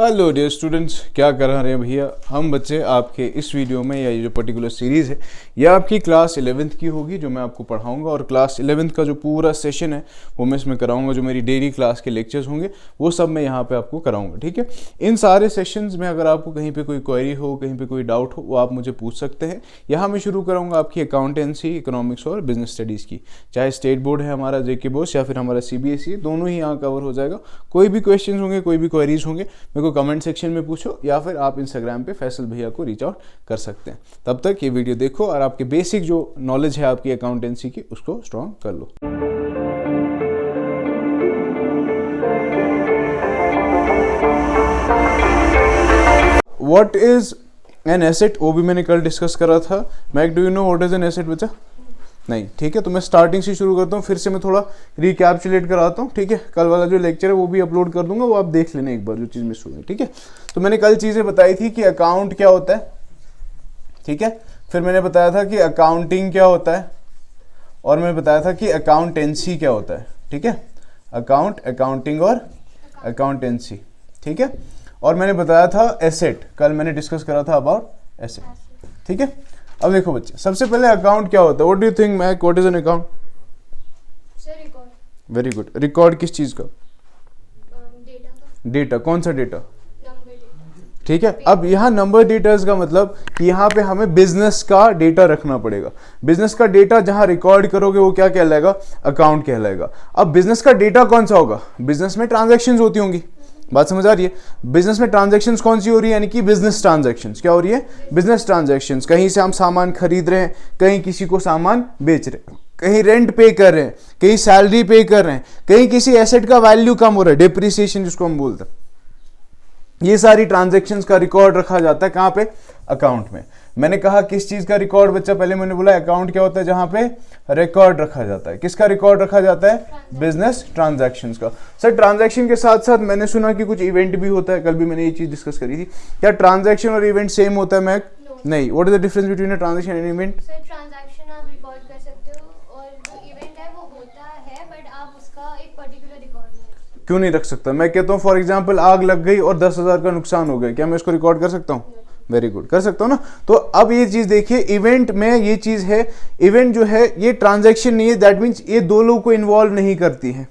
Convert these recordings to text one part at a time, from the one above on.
Hello dear students, क्या कर रहे हैं भैया। हम बच्चे आपके इस वीडियो में या ये जो पर्टिकुलर सीरीज़ है ये आपकी क्लास 11th की होगी जो मैं आपको पढ़ाऊंगा। और क्लास 11th का जो पूरा सेशन है वो मैं इसमें कराऊंगा। जो मेरी डेली क्लास के लेक्चर्स होंगे वो सब मैं यहाँ पे आपको कराऊंगा, ठीक है। इन सारे सेशंस में अगर आपको कहीं पे कोई क्वेरी हो, कहीं पे कोई डाउट हो, वो आप मुझे पूछ सकते हैं। यहाँ मैं शुरू कराऊंगा आपकी अकाउंटेंसी, इकोनॉमिक्स और बिजनेस स्टडीज़ की। चाहे स्टेट बोर्ड है हमारा जेके बोर्ड या फिर हमारा CBSE, दोनों ही यहाँ कवर हो जाएगा। कोई भी क्वेश्चन होंगे, कोई भी क्वेरीज होंगे, मेरे को कमेंट सेक्शन में पूछो या फिर आप इंस्टाग्राम पे फैसल भैया को रीच आउट कर सकते हैं। तब तक ये वीडियो देखो और आपके बेसिक जो नॉलेज है आपकी अकाउंटेंसी की उसको स्ट्रॉन्ग कर लो। व्हाट इज एन एसेट, वो भी मैंने कल डिस्कस करा था। Mac, do you know what is an asset बच्चा? नहीं, ठीक है। तो मैं स्टार्टिंग से शुरू करता हूँ, फिर से मैं थोड़ा रिकैप्चुलेट कराता हूँ, ठीक है। कल वाला जो लेक्चर है वो भी अपलोड कर दूंगा, वो आप देख लेना एक बार जो चीज़ मिस हुई है, ठीक है। तो मैंने कल चीज़ें बताई थी कि अकाउंट क्या होता है, ठीक है। फिर मैंने बताया था कि अकाउंटिंग क्या होता है, और मैंने बताया था कि अकाउंटेंसी क्या होता है, ठीक है। अकाउंट, अकाउंटिंग और अकाउंटेंसी, ठीक है। और मैंने बताया था एसेट, कल मैंने डिस्कस करा था अबाउट एसेट, ठीक है। अब देखो बच्चे, सबसे पहले अकाउंट क्या होता है। What do you think Mac, what is an account? Sir, record. Very good. Record किस चीज का? डेटा का। डेटा, कौन सा डेटा? Number data. ठीक है। अब यहाँ नंबर डेटास का मतलब कि यहाँ पे हमें बिजनेस का डेटा रखना पड़ेगा। बिजनेस का डेटा जहाँ रिकॉर्ड करोगे वो क्या कहलाएगा? अकाउंट कहलाएगा। अब बिजनेस का डेटा कौन सा होगा? बिजनेस में ट्रांजैक्शंस होती होंगी, बात समझ आ रही है। बिजनेस में ट्रांजैक्शंस कौन सी हो रही है? यानी कि बिजनेस ट्रांजैक्शंस। क्या हो रही है? Business transactions. कहीं से हम सामान खरीद रहे हैं, कहीं किसी को सामान बेच रहे हैं, कहीं रेंट पे कर रहे हैं, कहीं सैलरी पे कर रहे हैं, कहीं किसी एसेट का वैल्यू कम हो रहा है, डिप्रिसिएशन जिसको हम बोलते हैं। ये सारी ट्रांजैक्शंस का रिकॉर्ड रखा जाता है कहाँ पे? अकाउंट में। मैंने कहा किस चीज का रिकॉर्ड बच्चा? पहले मैंने बोला अकाउंट क्या होता है? जहां पे रिकॉर्ड रखा जाता है। किसका रिकॉर्ड रखा जाता है? बिजनेस ट्रांजैक्शंस का। सर, ट्रांजैक्शन के साथ साथ मैंने सुना कि कुछ इवेंट भी होता है। कल भी मैंने ये चीज डिस्कस करी थी। क्या ट्रांजैक्शन और इवेंट सेम होता है मैक? नहीं। What is the difference between a transaction and event? Sir, transaction आप रिकॉर्ड कर सकते हो और जो इवेंट है वो होता है बट आप उसका एक पर्टिकुलर रिकॉर्ड नहीं रख सकते। क्यों नहीं रख सकता? मैं कहता हूँ फॉर एग्जाम्पल आग लग गई और 10,000 का नुकसान हो गया, क्या मैं इसको रिकॉर्ड कर सकता हूँ? वेरी गुड, कर सकता हूँ ना। तो अब ये चीज देखिए, इवेंट में ये चीज है, इवेंट जो है ये ट्रांजैक्शन नहीं है। दैट मीन्स ये दो लोगों को इन्वॉल्व नहीं करती है,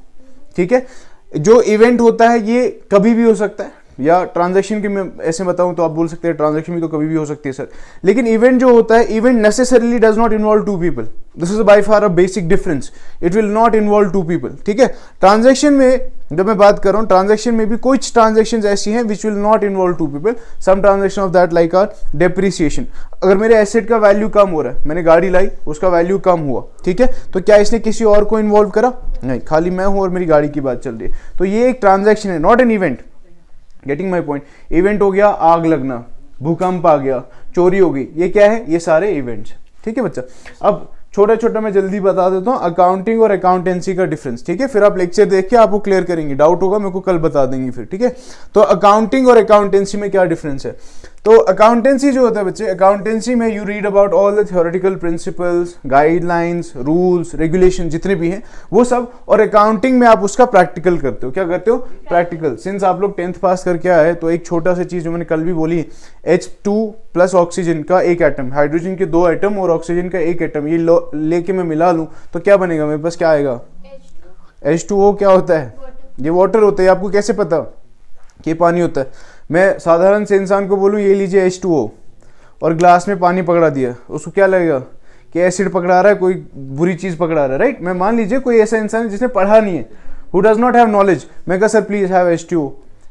ठीक है। जो इवेंट होता है ये कभी भी हो सकता है, या ट्रांजैक्शन की मैं ऐसे बताऊं तो आप बोल सकते हैं ट्रांजैक्शन भी तो कभी भी हो सकती है सर। लेकिन इवेंट जो होता है, event necessarily does not involve two people. This is by far a basic difference. It will not involve two people, ठीक है। ट्रांजैक्शन में जब मैं बात कर रहा हूं, ट्रांजैक्शन में भी कुछ ट्रांजैक्शंस ऐसी हैं which will not involve two people. Some transaction of that like are depreciation. अगर मेरे एसेट का वैल्यू कम हो रहा है, मैंने गाड़ी लाई, उसका वैल्यू कम हुआ, ठीक है, तो क्या इसने किसी और को इन्वॉल्व करा? नहीं, खाली मैं हूं और मेरी गाड़ी की बात चल रही है। तो ये एक ट्रांजैक्शन है, not an event. Getting my point? Event हो गया आग लगना, भूकंप आ गया, चोरी हो गई, ये क्या है? ये सारे इवेंट्स, ठीक है बच्चा। अब छोटा छोटा मैं जल्दी बता देता हूँ अकाउंटिंग और अकाउंटेंसी का डिफरेंस, ठीक है। फिर आप लेक्चर देख के आपको क्लियर करेंगे, डाउट होगा मेरे को कल बता देंगे फिर, ठीक है। तो अकाउंटिंग और अकाउंटेंसी में क्या डिफरेंस है? तो अकाउंटेंसी जो होता है बच्चे, अकाउंटेंसी में you read about all the theoretical principles, guidelines, rules, regulation जितने भी हैं वो सब। और अकाउंटिंग में आप उसका प्रैक्टिकल करते हो। क्या करते हो? प्रैक्टिकल। सिंस आप लोग 10th पास करके आए तो एक छोटा सा चीज जो मैंने कल भी बोली, H2 प्लस ऑक्सीजन का एक एटम, हाइड्रोजन के 2 एटम और ऑक्सीजन का 1 एटम, ये लेके मैं मिला लूँ तो क्या बनेगा मेरे पास? क्या आएगा? H2O। क्या होता है? ये वाटर होता है। आपको कैसे पता कि पानी होता है? मैं साधारण से इंसान को बोलूँ ये लीजिए H2O और ग्लास में पानी पकड़ा दिया, उसको क्या लगेगा कि एसिड पकड़ा रहा है, कोई बुरी चीज़ पकड़ा रहा है, राइट। मैं मान लीजिए कोई ऐसा इंसान है जिसने पढ़ा नहीं है, who does not have knowledge, मैं कहा sir please have H2O,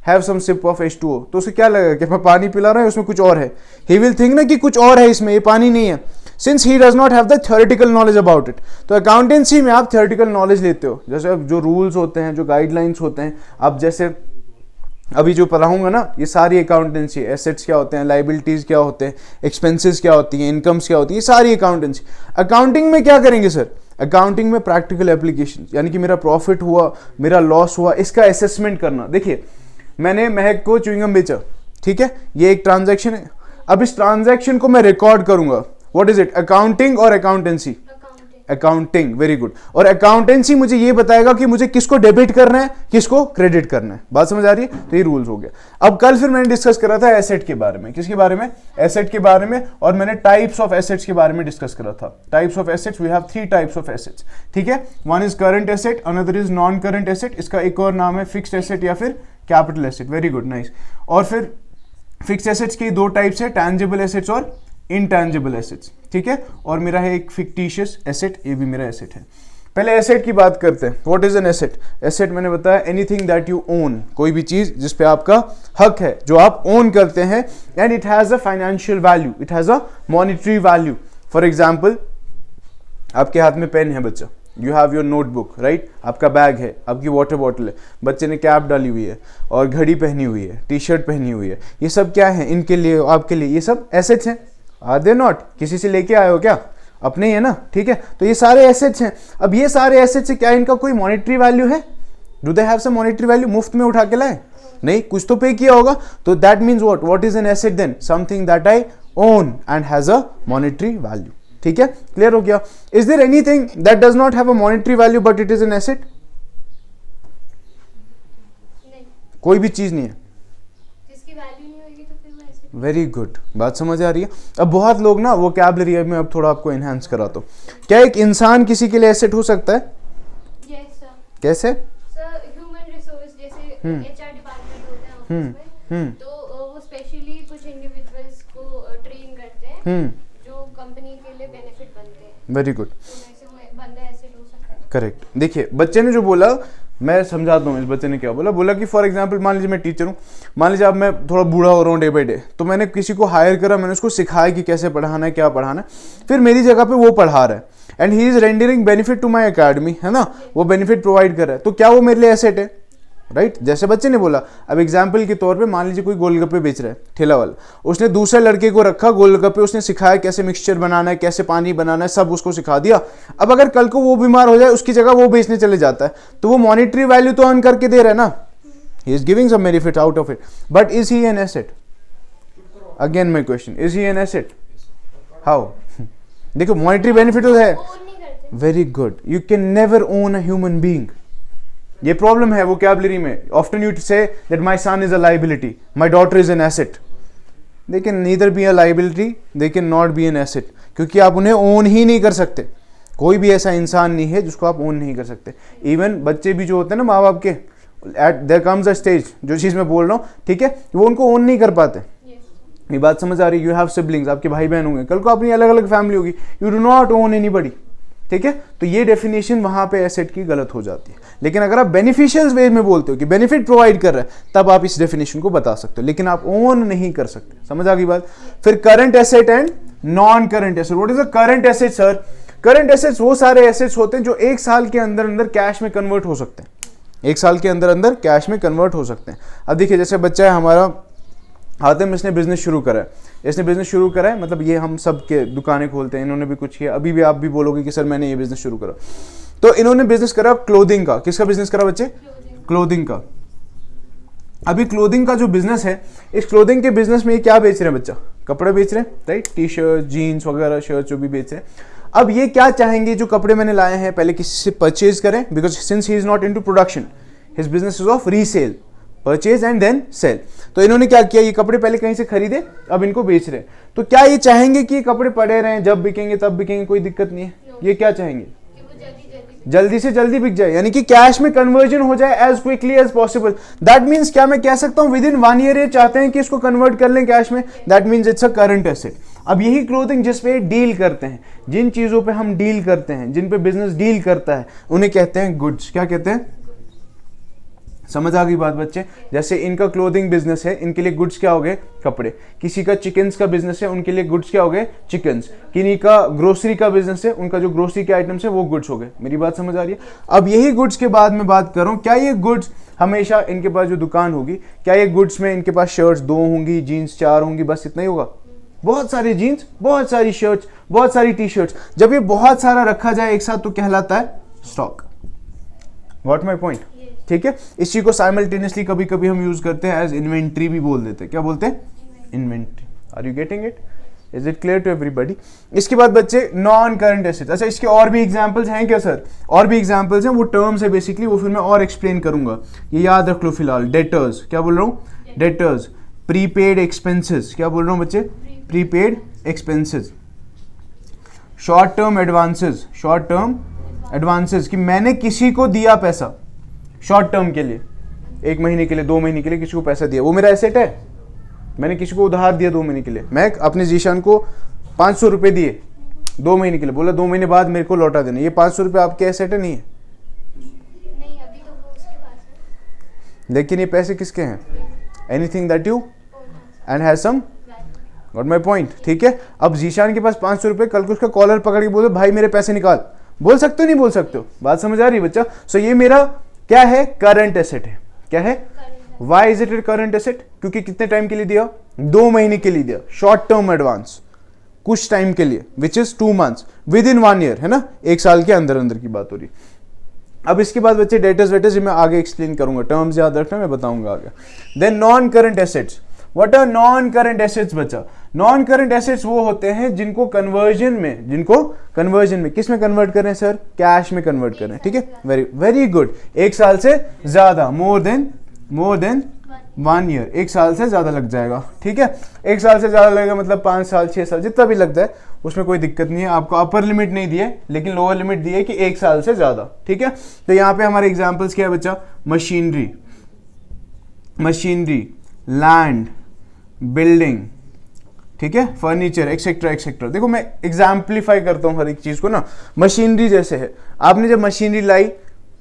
have some sip of H2O, तो उसे क्या लगेगा कि मैं पानी पिला रहा हूँ उसमें कुछ और है। ही विल थिंक ना कि कुछ और है इसमें, ये पानी नहीं है, since he does not have the theoretical knowledge about it. तो अकाउंटेंसी में आप थ्योरेटिकल नॉलेज लेते हो, जैसे जो रूल्स होते हैं, जो गाइडलाइंस होते हैं, आप जैसे अभी जो पढ़ाऊंगा ना, ये सारी अकाउंटेंसी, एसेट्स क्या होते हैं, लाइबिलिटीज क्या होते हैं, एक्सपेंसेस क्या होती हैं, इनकम्स क्या होती है, ये सारी अकाउंटेंसी। अकाउंटिंग में क्या करेंगे सर? अकाउंटिंग में प्रैक्टिकल एप्लीकेशन, यानी कि मेरा प्रॉफिट हुआ, मेरा लॉस हुआ, इसका असेसमेंट करना। देखिए, मैंने महक को च्युइंगम बेचा, ठीक है, ये एक ट्रांजैक्शन है। अब इस ट्रांजैक्शन को मैं रिकॉर्ड करूंगा। What is it? अकाउंटिंग और अकाउंटेंसी? Accounting, very good. और अकाउंटेंसी मुझे ये बताएगा कि मुझे किसको डेबिट करना है, किसको क्रेडिट करना है। बात समझ आ रही है? तो ये रूल्स हो गया। अब कल फिर मैंने डिस्कस करा था एसेट के बारे में। किसके बारे में? एसेट के बारे में। और मैंने टाइप्स ऑफ एसेट्स के बारे में डिस्कस करा था। Types of assets, we have 3 types of assets, ठीक है। One is current asset, another is non current asset, इसका एक और नाम है फिक्स्ड एसेट या फिर capital asset. Very good, nice. और फिर फिक्स्ड एसेट्स के 2 टाइप्स है, टैंजिबल एसेट्स और इनटैंजिबल एसेट्स, ठीक है। और मेरा है एक फिक्टिशियस एसेट, ये भी मेरा एसेट है। पहले एसेट की बात करते हैं। What is an asset? Asset मैंने बताया एनीथिंग दैट यू ओन, कोई भी चीज जिस पे आपका हक है, जो आप ओन करते हैं, and it has a financial value, it has a monetary value. For example, आपके हाथ में पेन है बच्चा, you have your notebook, right, आपका बैग है, आपकी वाटर बॉटल है, बच्चे ने कैप डाली हुई है और घड़ी पहनी हुई है, टी शर्ट पहनी हुई है, ये सब क्या है? इनके लिए, आपके लिए, ये सब एसेट्स हैं। Are they not? किसी से लेके आए हो क्या? अपने ही है ना, ठीक है। तो ये सारे एसेट्स हैं। अब ये सारे एसेट्स, क्या इनका कोई मॉनेटरी वैल्यू है? Do they have some monetary value? मुफ्त में उठा के लाए? नहीं, कुछ तो पे किया होगा। तो that means what is an asset then? Something that I own and has a monetary value, ठीक है। क्लियर हो गया? Is there anything that does not have a monetary value but it is an asset? कोई भी चीज नहीं है। Very good, बात समझ आ रही है? अब बहुत लोग ना वोकैबुलरी में अब थोड़ा आपको एनहांस कराता हूं। क्या एक इंसान किसी के लिए एसेट हो सकता है? Yes sir. कैसे? सर ह्यूमन रिसोर्स, जैसे एचआर डिपार्टमेंट होता है ऑफिस में, तो वो स्पेशली कुछ इंडिविजुअल्स को ट्रेन करते हैं जो कंपनी के लिए बेनिफिट बनते हैं। वेरी गुड, तो वैसे वो बंदा एसेट हो सकता है। करेक्ट। देखिए बच्चे ने जो बोला, मैं समझाता हूँ इस बच्चे ने क्या बोला। बोला कि फॉर एग्जांपल, मान लीजिए मैं टीचर हूँ, मान लीजिए अब मैं थोड़ा बूढ़ा हो रहा हूँ डे बाई डे, तो मैंने किसी को हायर करा, मैंने उसको सिखाया कि कैसे पढ़ाना है, क्या पढ़ाना है, फिर मेरी जगह पे वो पढ़ा रहा है, and he is rendering benefit to my academy, है ना, वो बेनिफिट प्रोवाइड कर रहा है, तो क्या वो मेरे लिए एसेट है? राइट, जैसे बच्चे ने बोला। अब एग्जाम्पल के तौर पे मान लीजिए कोई गोलगप्पे बेच रहा है, ठेला वाला, उसने दूसरे लड़के को रखा गोलगप्पे, उसने सिखाया कैसे मिक्सचर बनाना है, कैसे पानी बनाना है, सब उसको सिखा दिया। अब अगर कल को वो बीमार हो जाए, उसकी जगह वो बेचने चले जाता है, तो वो मॉनिटरी वैल्यू तो अर्न करके दे रहा है ना, he is giving some benefit out of it, but is he an asset? Again my question, is he an asset? How? देखो मॉनिटरी बेनिफिट तो है। Very good, you can never own a human being. ये problem है vocabulary में। Often you say that my son is a liability, my daughter is an asset. They can neither be a liability, they can not be an asset, क्योंकि आप उन्हें own ही नहीं कर सकते। कोई भी ऐसा इंसान नहीं है जिसको आप ओन नहीं कर सकते। इवन बच्चे भी जो होते हैं ना माँ बाप के, eight there comes a stage, जो चीज़ मैं बोल रहा हूँ, ठीक है, वो उनको ओन नहीं कर पाते। ये बात समझ आ रही है? यू हैव सिबलिंग्स, आपके भाई बहन होंगे, कल को अपनी अलग अलग फैमिली होगी, you do not own anybody, ठीक है। तो ये डेफिनेशन वहां पे एसेट की गलत हो जाती है। लेकिन अगर आप बेनिफिशियल वे में बोलते हो कि बेनिफिट प्रोवाइड कर रहा है, तब आप इस डेफिनेशन को बता सकते हो, लेकिन आप ओन नहीं कर सकते। समझ आ गई बात? फिर current asset and non current asset. What is a current asset sir? Current assets वो सारे एसेट्स होते हैं जो 1 साल के अंदर अंदर कैश में कन्वर्ट हो सकते हैं। 1 साल के अंदर अंदर कैश में कन्वर्ट हो सकते हैं। अब देखिए, जैसे बच्चा है हमारा हातिम, इसने बिजनेस शुरू करा है, इसने बिजनेस शुरू करा है, मतलब ये हम सब के दुकानें खोलते हैं, इन्होंने भी कुछ किया, अभी भी आप भी बोलोगे कि सर मैंने ये बिजनेस शुरू करा। तो इन्होंने बिजनेस करा क्लोथिंग का। किसका बिजनेस करा बच्चे? क्लोथिंग का। अभी क्लोथिंग का जो बिजनेस है, इस क्लोथिंग के बिजनेस में ये क्या बेच रहे हैं बच्चा? कपड़े बेच रहे हैं, राइट, टी शर्ट, जीन्स वगैरह, शर्ट जो भी बेच रहे हैं। अब ये क्या चाहेंगे, जो कपड़े मैंने लाए हैं पहले किसी से परचेज करें, because since he is not into production, his business is of resale, purchase and then sale. तो इन्होंने क्या किया, ये कपड़े पहले कहीं से खरीदे, अब इनको बेच रहे हैं। तो क्या ये चाहेंगे कि ये कपड़े पड़े रहें, जब बिकेंगे तब बिकेंगे, कोई दिक्कत नहीं है? ये क्या चाहेंगे? जल्दी से जल्दी बिक जाए, यानी कि कैश में कन्वर्जन हो जाए as quickly as possible. That means क्या मैं कह सकता हूं, विद इन 1 ईयर ये चाहते हैं कि इसको कन्वर्ट कर लें कैश में। That means it's a current asset. अब यही क्लोथिंग जिस पे डील करते हैं, जिन चीजों पे हम डील करते हैं, जिन पे बिजनेस डील करता है, उन्हें कहते हैं गुड्स। क्या कहते हैं? समझ आ गई बात बच्चे? जैसे इनका क्लोथिंग बिजनेस है, इनके लिए गुड्स क्या हो गए? कपड़े। किसी का चिकन्स का बिजनेस है, उनके लिए गुड्स क्या हो गए? चिकन्स। किन्हीं का ग्रोसरी का बिजनेस है, उनका जो ग्रोसरी के आइटम्स है वो गुड्स हो गए। मेरी बात समझ आ रही है? अब यही गुड्स के बाद मैं बात कर रहा हूँ, क्या ये गुड्स हमेशा इनके पास जो दुकान होगी, क्या ये गुड्स में इनके पास शर्ट्स 2 होंगी, जीन्स 4 होंगी, बस इतना ही होगा? बहुत सारी जीन्स, बहुत सारी शर्ट्स, बहुत सारी टी शर्ट्स। जब ये बहुत सारा रखा जाए एक साथ तो कहलाता है स्टॉक। What my point? ठीक है। इस चीज को साइमल्टेनियसली कभी कभी हम यूज करते हैं एज इन्वेंट्री भी बोल देते हैं। क्या बोलते हैं? Inventory. Are you getting it? Is it clear to everybody? इसके बाद बच्चे नॉन करंट एसेट्स। अच्छा, इसके और भी एग्जांपल्स हैं क्या सर? और भी एग्जांपल्स हैं, वो टर्म्स है बेसिकली, वो फिर मैं और एक्सप्लेन करूंगा, ये याद रख लो फिलहाल। डेटर्स, क्या बोल रहा हूँ? डेटर्स। प्रीपेड एक्सपेंसेस, क्या बोल रहा हूँ बच्चे? Prepaid expenses. Short term advances, short term advances कि मैंने किसी को दिया पैसा शॉर्ट टर्म के लिए, 1 महीने के लिए, 2 महीने के लिए किसी को पैसा दिया, वो मेरा एसेट है। मैंने किसी को उधार दिया 2 महीने के लिए, मैं अपने जीशान को 500 रुपये दिए 2 महीने के लिए, बोला 2 महीने बाद मेरे को लौटा देना, ये 500 रुपये आपके एसेट है? नहीं है? नहीं, अभी तो वो उसके पास है। लेकिन ये पैसे किसके हैं? Anything that you and has some, got my point? ठीक है, अब जीशान के पास 500 रुपये, कल को उसका कॉलर पकड़ के बोले भाई मेरे पैसे निकाल, बोल सकते हो नहीं बोल सकते हो? बात समझ आ रही है बच्चा? सो ये मेरा क्या है? करंट एसेट है। क्या है? Why is it a current asset? क्योंकि कितने टाइम के लिए दिया? 2 महीने के लिए दिया, शॉर्ट टर्म एडवांस, कुछ टाइम के लिए, which is 2 months, with in 1 year, है ना, 1 साल के अंदर अंदर की बात हो रही। अब इसके बाद बच्चे डेटर्स वेटर्स मैं आगे एक्सप्लेन करूंगा, टर्म्स याद रखना, मैं बताऊंगा आगे। Then non current assets. What are non current assets बच्चा? नॉन करंट एसेट्स वो होते हैं जिनको कन्वर्जन में किस में कन्वर्ट करें सर? कैश में कन्वर्ट करें। ठीक है, वेरी वेरी गुड। 1 साल से ज्यादा, मोर देन 1 year, 1 साल से ज्यादा लग जाएगा। ठीक है, 1 साल से ज्यादा लगेगा मतलब 5 साल 6 साल जितना भी लगता है, उसमें कोई दिक्कत नहीं है। आपको अपर लिमिट नहीं दी है, लेकिन लोअर लिमिट दी है कि 1 साल से ज्यादा। ठीक है, तो यहाँ पे हमारे एग्जाम्पल्स क्या है बच्चा? मशीनरी, लैंड, बिल्डिंग, ठीक है, फर्नीचर, एक्सेट्रा एक्सेट्रा। देखो मैं एग्जाम्पलीफाई करता हूँ हर एक चीज को ना। मशीनरी जैसे है, आपने जब मशीनरी लाई,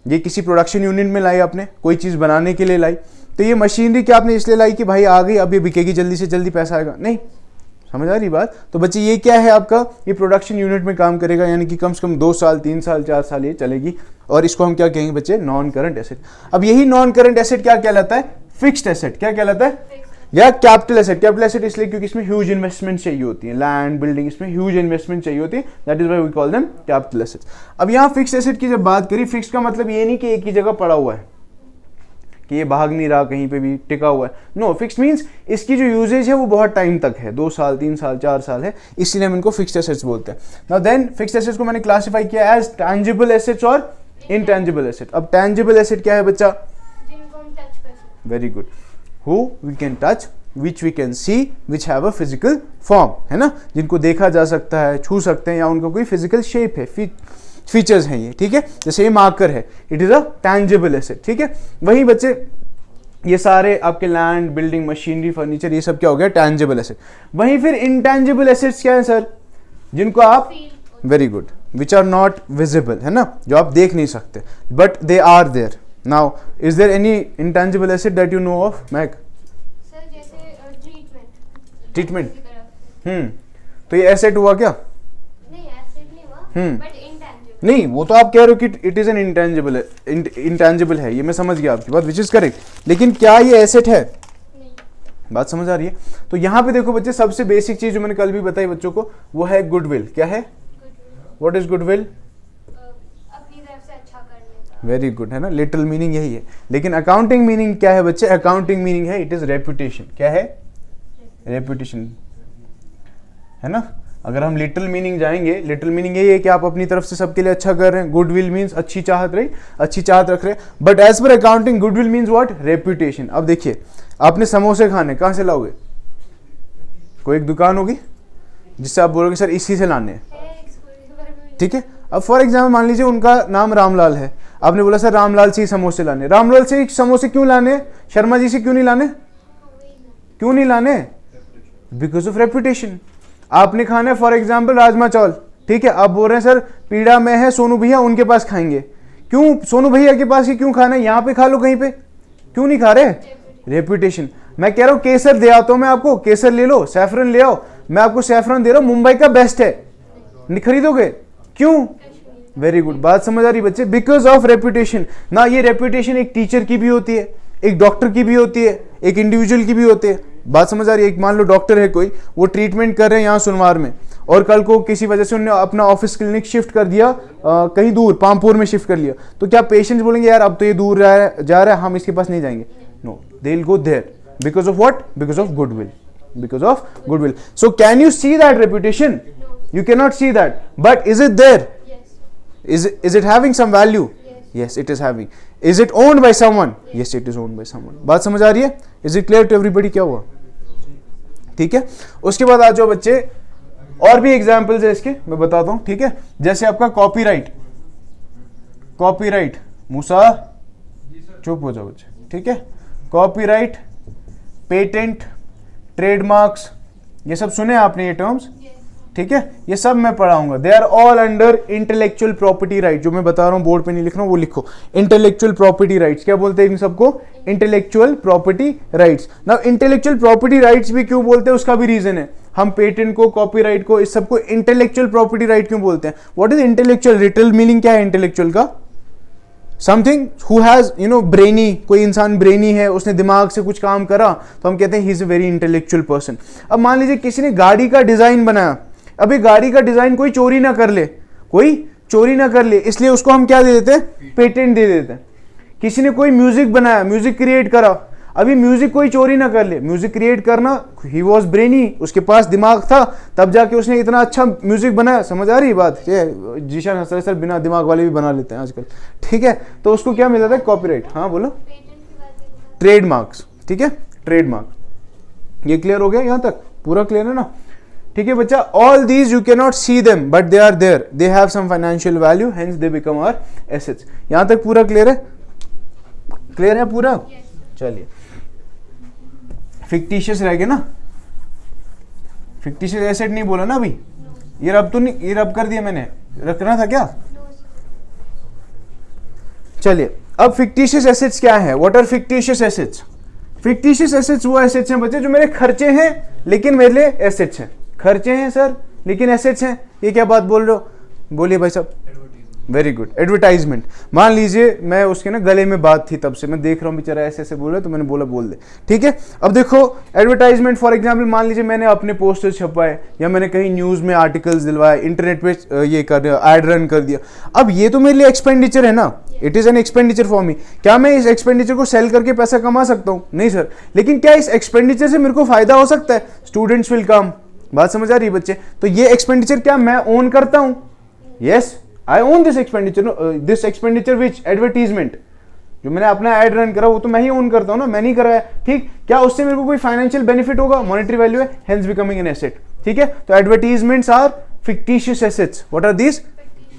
ये किसी प्रोडक्शन यूनिट में लाई, आपने कोई चीज बनाने के लिए लाई, तो ये मशीनरी क्या आपने इसलिए लाई कि भाई आ गई अब ये बिकेगी, जल्दी से जल्दी पैसा आएगा? नहीं, समझ आ रही बात? तो बच्चे ये क्या है आपका? ये प्रोडक्शन यूनिट में काम करेगा, यानी कि कम से कम 2 साल 3 साल 4 साल ये चलेगी, और इसको हम क्या कहेंगे बच्चे? Non current asset. अब यही नॉन करंट एसेट क्या कहलाता है? Fixed asset. क्या कहलाता है? या कैपिटल एसेट। कैपिटल एसेट इसलिए क्योंकि इसमें ह्यूज इन्वेस्टमेंट चाहिए होती है, लैंड बिल्डिंग, इसमें ह्यूज इन्वेस्टमेंट चाहिए होती है, that is why we call them capital assets. अब यहाँ फिक्स्ड एसेट की जब बात करी, फिक्स्ड का मतलब ये नहीं कि एक ही जगह पड़ा हुआ है, कि ये भाग नहीं रहा, कहीं पे भी टिका हुआ है। नो, फिक्स्ड मींस इसकी जो यूजेज है वो बहुत टाइम तक है, 2 साल 3 साल 4 साल है, इसलिए हम इनको फिक्स्ड एसेट्स बोलते हैं। नाउ देन फिक्स्ड एसेट्स को मैंने क्लासिफाई किया एज टैंजिबल एसेट्स और इनटैंजिबल एसेट। अब टैंजिबल एसेट क्या है बच्चा? जिनको हम टच कर सकते हैं। Very good. Who we can touch, which we can see, which have a physical form, है ना, जिनको देखा जा सकता है, छू सकते हैं, या उनका कोई फिजिकल शेप है, फीचर्स हैं ये। ठीक है, जैसे ये मार्कर है, it is a tangible asset. ठीक है, वही बच्चे ये सारे आपके लैंड बिल्डिंग मशीनरी फर्नीचर ये सब क्या हो गया? Tangible asset. वहीं फिर इनटैंजिबल एसेट्स क्या है सर? जिनको आप, very good, which are not visible, है ना, जो आप देख नहीं सकते, but they are there. Now is there any intangible asset that you know of mac? Treatment. तो ये एसेट हुआ क्या? नहीं, एसेट नहीं हुआ, बट इंटेंजिबल। नहीं, वो तो आप कह रहे हो कि इट इज एन इंटेंजिबल है, ये मैं समझ गया आपकी बात, विच इज करेक्ट, लेकिन क्या ये एसेट है? नहीं। बात समझ आ रही है? तो यहाँ पे देखो बच्चे, सबसे बेसिक चीज जो मैंने कल भी बताई बच्चों को, वो है गुडविल। क्या है? What is goodwill? अपनी तरफ से अच्छा करने का। वेरी गुड, है ना, लिटिल मीनिंग यही है। लेकिन अकाउंटिंग मीनिंग क्या है बच्चे? अकाउंटिंग मीनिंग है, इट इज रेपुटेशन। क्या है? रेपुटेशन, है ना। अगर हम लिटिल मीनिंग जाएंगे, लिटिल मीनिंग यही है कि आप अपनी तरफ से सबके लिए अच्छा कर रहे हैं, गुडविल मीन्स अच्छी चाहत रख रहे हैं, but as per accounting goodwill means what? Reputation. अब देखिए, आपने समोसे खाने, कहाँ से लाओगे? कोई एक दुकान होगी जिससे आप बोलोगे सर इसी से लाने हैं, ठीक है। अब फॉर एग्जाम्पल मान लीजिए उनका नाम रामलाल है, आपने बोला सर रामलाल से ही समोसे लाने। रामलाल से ही समोसे क्यों लाने? शर्मा जी से क्यों नहीं लाने? क्यों नहीं लाने? Because of reputation. आपने खाना है फॉर एग्जाम्पल राजमा चावल, ठीक है, आप बोल रहे हैं सर पीड़ा में है सोनू भैया, उनके पास खाएंगे। क्यों सोनू भैया के पास ही क्यों खाना है? यहाँ पे खा लो कहीं पे, क्यों नहीं खा रहे? रेपुटेशन। मैं कह रहा हूँ केसर दे आता हूँ मैं आपको, केसर ले लो, सैफरन ले आओ, मैं आपको सैफरन दे रहा हूँ, मुंबई का बेस्ट है, नहीं खरीदोगे? क्यों? वेरी गुड, बात समझ आ रही बच्चे? बिकॉज ऑफ रेपुटेशन ना। ये रेपुटेशन एक टीचर की भी होती है, एक डॉक्टर की भी होती है, एक इंडिविजुअल की भी होती है। बात समझ आ रही है? एक मान लो डॉक्टर है कोई, वो ट्रीटमेंट कर रहे हैं यहाँ सुनवार में, और कल को किसी वजह से उन्होंने अपना ऑफिस क्लिनिक शिफ्ट कर दिया कहीं दूर, पामपुर में शिफ्ट कर लिया, तो क्या पेशेंट्स बोलेंगे यार अब तो ये दूर जा रहा है, हम इसके पास नहीं जाएंगे? No, they will go there because of what? Because of goodwill. because of goodwill. So can you see that reputation? No. You cannot see that, but is it there? Yes. Is it having some value? Yes. Yes, it is having. Is it owned by someone? Yes, it is owned by someone. बात समझ आ रही है? Is it clear to everybody? क्या हुआ? ठीक है, उसके बाद आ जाओ बच्चे, और भी एग्जाम्पल्स है इसके, मैं बताता हूं, ठीक है। जैसे आपका कॉपीराइट, कॉपीराइट, मूसा चुप हो जाओ बच्चे, ठीक है। कॉपीराइट, पेटेंट, ट्रेडमार्क्स, ये सब सुने आपने ये टर्म्स, ठीक है, ये सब मैं पढ़ाऊंगा। They are all under intellectual property right. जो मैं बता रहा हूं बोर्ड पे नहीं लिख रहा हूं, वो लिखो, इंटेलेक्चुअल प्रॉपर्टी राइट्स। क्या बोलते हैं इन सबको? Intellectual property rights. Now intellectual property rights भी क्यों बोलते हैं, उसका भी रीजन है। हम पेटेंट को, कॉपीराइट को, इस सबको इंटेलेक्चुअल प्रॉपर्टी राइट क्यों बोलते हैं? What is intellectual? Little meaning क्या है इंटेलेक्चुअल का? समथिंग हु हैज ब्रेनी, कोई इंसान ब्रेनी है, उसने दिमाग से कुछ काम करा, तो हम कहते हैं he is a very intellectual person. अब मान लीजिए किसी ने गाड़ी का डिजाइन बनाया, अभी गाड़ी का डिजाइन कोई चोरी ना कर ले, कोई चोरी ना कर ले, इसलिए उसको हम क्या दे देते हैं? पेटेंट दे देते हैं। किसी ने कोई म्यूजिक बनाया, म्यूजिक क्रिएट करा, अभी म्यूजिक कोई चोरी ना कर ले, म्यूजिक क्रिएट करना, ही वॉज ब्रेनी, उसके पास दिमाग था, तब जाके उसने इतना अच्छा म्यूजिक बनाया। समझ आ रही बात? ये जीशान हसरे सर बिना दिमाग वाले भी बना लेते हैं आजकल, ठीक है। तो उसको क्या मिल जाता है? कॉपीराइट। हाँ बोलो। ट्रेडमार्क्स, ठीक है, ट्रेडमार्क। ये क्लियर हो गया? यहां तक पूरा क्लियर है ना? ठीक है बच्चा, all these you can not see them but they are there, they have some financial value, hence they become our assets. यहां तक पूरा क्लियर है? क्लियर है पूरा? चलिए, फिक्टिशियस रह गया ना, फिक्टिशियस एसेट नहीं बोला ना अभी, ये रब तो नहीं, ये रब कर दिया मैंने, रखना था क्या? चलिए, अब फिक्टिशियस एसेट्स क्या है? What are fictitious assets? Fictitious assets वो एसेट्स हैं बच्चे जो मेरे खर्चे हैं लेकिन मेरे लिए एसेट्स हैं। खर्चे हैं सर लेकिन एसेट्स हैं, ये क्या बात बोल रहे हो? बोलिए भाई साहब। Very good, advertisement. मान लीजिए मैं उसके ना गले में बात थी, तब से मैं देख रहा हूँ बेचारा ऐसे ऐसे बोल रहा है, तो मैंने बोला बोल दे, ठीक है। अब देखो एडवर्टाइजमेंट, फॉर एग्जांपल मान लीजिए मैंने अपने पोस्टर छपवाए, या मैंने कहीं न्यूज़ में आर्टिकल्स दिलवाए, इंटरनेट पे ये कर दिया, एड रन कर दिया। अब ये तो मेरे लिए एक्सपेंडिचर है ना, it is an expenditure for me. क्या मैं इस एक्सपेंडिचर को सेल करके पैसा कमा सकता हूँ? नहीं सर। लेकिन क्या इस एक्सपेंडिचर से मेरे को फायदा हो सकता है? Students will come. बात समझ आ रही है बच्चे? तो ये एक्सपेंडिचर क्या मैं ओन करता हूँ? Yes, I own this expenditure. This expenditure which advertisement, जो मैंने अपना एड रन करा वो तो मैं ही ओन करता हूँ ना, मैं नहीं कराया, ठीक। क्या उससे मेरे को कोई फाइनेंशियल बेनिफिट होगा? मॉनेटरी वैल्यू है, हेंस बिकमिंग एन एसेट, ठीक है। तो advertisements are fictitious assets. What are these?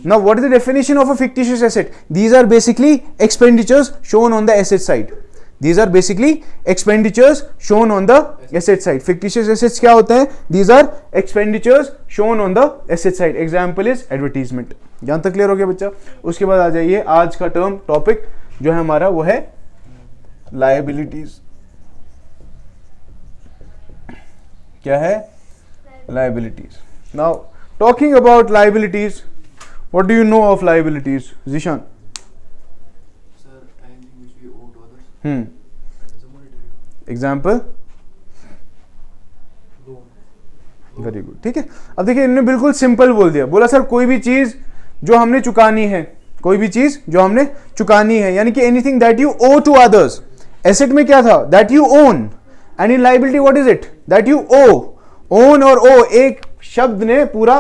Now what is the definition of a fictitious asset? These are basically expenditures shown on the asset side. These are basically expenditures shown on the asset side. Fictitious assets क्या होते हैं? These are expenditures shown on the asset side. Example is advertisement. यहाँ तक clear हो गया बच्चा? उसके बाद आ जाइए आज का टर्म टॉपिक जो है हमारा, वो है liabilities. क्या है? Liabilities. Now talking about liabilities, what do you know of liabilities, Zishan? Sir, anything which we owe to others. As a monetary. Example? Loan. Very good, ठीक है। अब देखिए इन्होंने बिल्कुल सिंपल बोल दिया, बोला सर कोई भी चीज जो हमने चुकानी है, कोई भी चीज जो हमने चुकानी है, यानी कि anything that you owe to others. Asset में क्या था? That you own, and in liability what is it? That you owe. Own और ओ, एक शब्द ने पूरा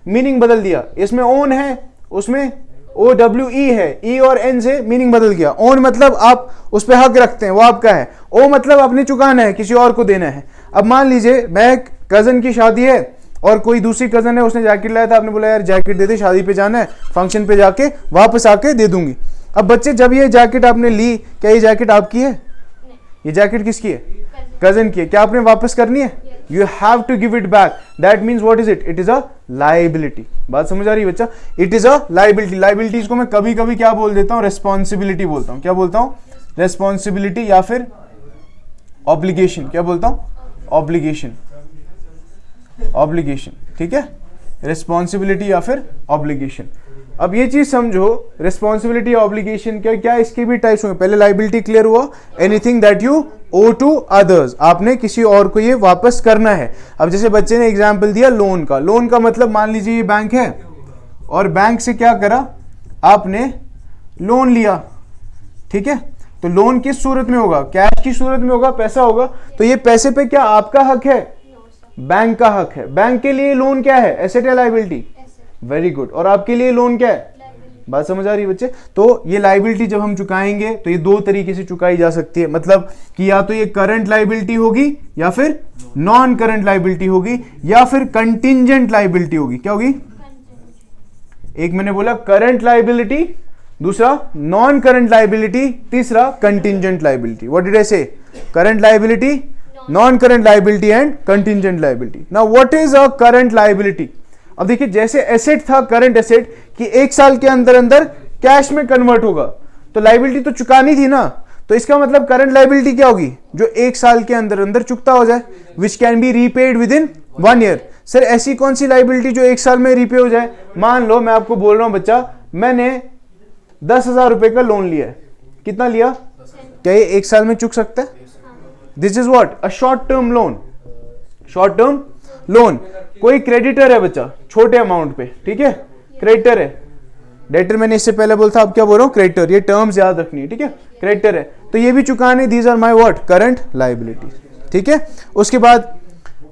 मीनिंग बदल दिया। इसमें ओन है, उसमें ओ डब्ल्यू ई है, ई और एन से मीनिंग बदल गया। ओन मतलब आप उस पर हक रखते हैं, वो आपका है। ओ मतलब आपने चुकाना है, किसी और को देना है। अब मान लीजिए मैं कजन की शादी है और कोई दूसरी कजन है, उसने जैकेट लाया था, आपने बोला यार जैकेट दे दे, शादी पे जाना है, फंक्शन पे जाके वापस आके दे दूंगी। अब बच्चे जब ये जैकेट आपने ली, क्या ये जैकेट आपकी है? ये जैकेट किसकी है? कजन की है। क्या आपने वापस करनी है? You have to give it back. That means what is it? It is a liability. बात समझ आ रही है बच्चा? It is a liability. Liabilities को मैं कभी कभी क्या बोल देता हूँ? रेस्पॉन्सिबिलिटी बोलता हूँ। क्या बोलता हूँ? रेस्पॉन्सिबिलिटी या फिर ऑब्लिगेशन। क्या बोलता हूँ? ऑब्लिगेशन। ऑब्लिगेशन, ठीक है। रिस्पॉन्सिबिलिटी या फिर ऑब्लिगेशन। अब ये चीज समझो, रिस्पॉन्सिबिलिटी ऑब्लिगेशन क्या क्या इसके भी टाइप्स होंगे। पहले लायबिलिटी क्लियर हुआ, anything that you owe to others, आपने किसी और को ये वापस करना है। अब जैसे बच्चे ने एग्जांपल दिया लोन का। लोन का मतलब मान लीजिए ये बैंक है और बैंक से क्या करा? आपने लोन लिया, ठीक है। तो लोन किस सूरत में होगा? कैश की सूरत में होगा, पैसा होगा। तो ये पैसे पे क्या आपका हक है? बैंक का हक है। बैंक के लिए लोन क्या है, एसेट या लाइबिलिटी? एसेट। Very good. और आपके लिए लोन क्या है? लायबिलिटी। बात समझ आ रही है बच्चे? तो ये लाइबिलिटी जब हम चुकाएंगे तो ये दो तरीके से चुकाई जा सकती है, मतलब कि या तो ये करंट लाइबिलिटी होगी या फिर नॉन करंट लाइबिलिटी होगी या फिर कंटिंजेंट लाइबिलिटी होगी। क्या होगी? एक मैंने बोला करंट लाइबिलिटी, दूसरा नॉन करंट लाइबिलिटी, तीसरा contingent liability. What did I say? Current liability, non current liability and contingent liability. Now what is a current liability? अब देखिए जैसे एसेट था करंट एसेट कि 1 साल के अंदर अंदर कैश में कन्वर्ट होगा, तो लाइबिलिटी तो चुकानी थी ना, तो इसका मतलब करंट लाइबिलिटी क्या होगी? जो 1 साल के अंदर अंदर चुकता हो जाए, विच can be repaid within 1 year. Sir ऐसी कौन सी लाइबिलिटी जो 1 साल में रीपे हो जाए? मान लो मैं आपको बोल रहा हूं बच्चा, मैंने 10,000 रुपए का लोन लिया है। कितना लिया? क्या ये 1 साल में चुक सकता है? This is what? A short term loan. Short term loan. कोई क्रेडिटर है बच्चा छोटे अमाउंट पे, ठीक है, क्रेडिटर है। डेटर मैंने इससे पहले बोला था, अब क्या बोल रहा हूं? क्रेडिटर। ये टर्म्स याद रखनी है, ठीक है। क्रेडिटर है तो ये भी चुकाने, these are my what? Current liability, ठीक है। उसके बाद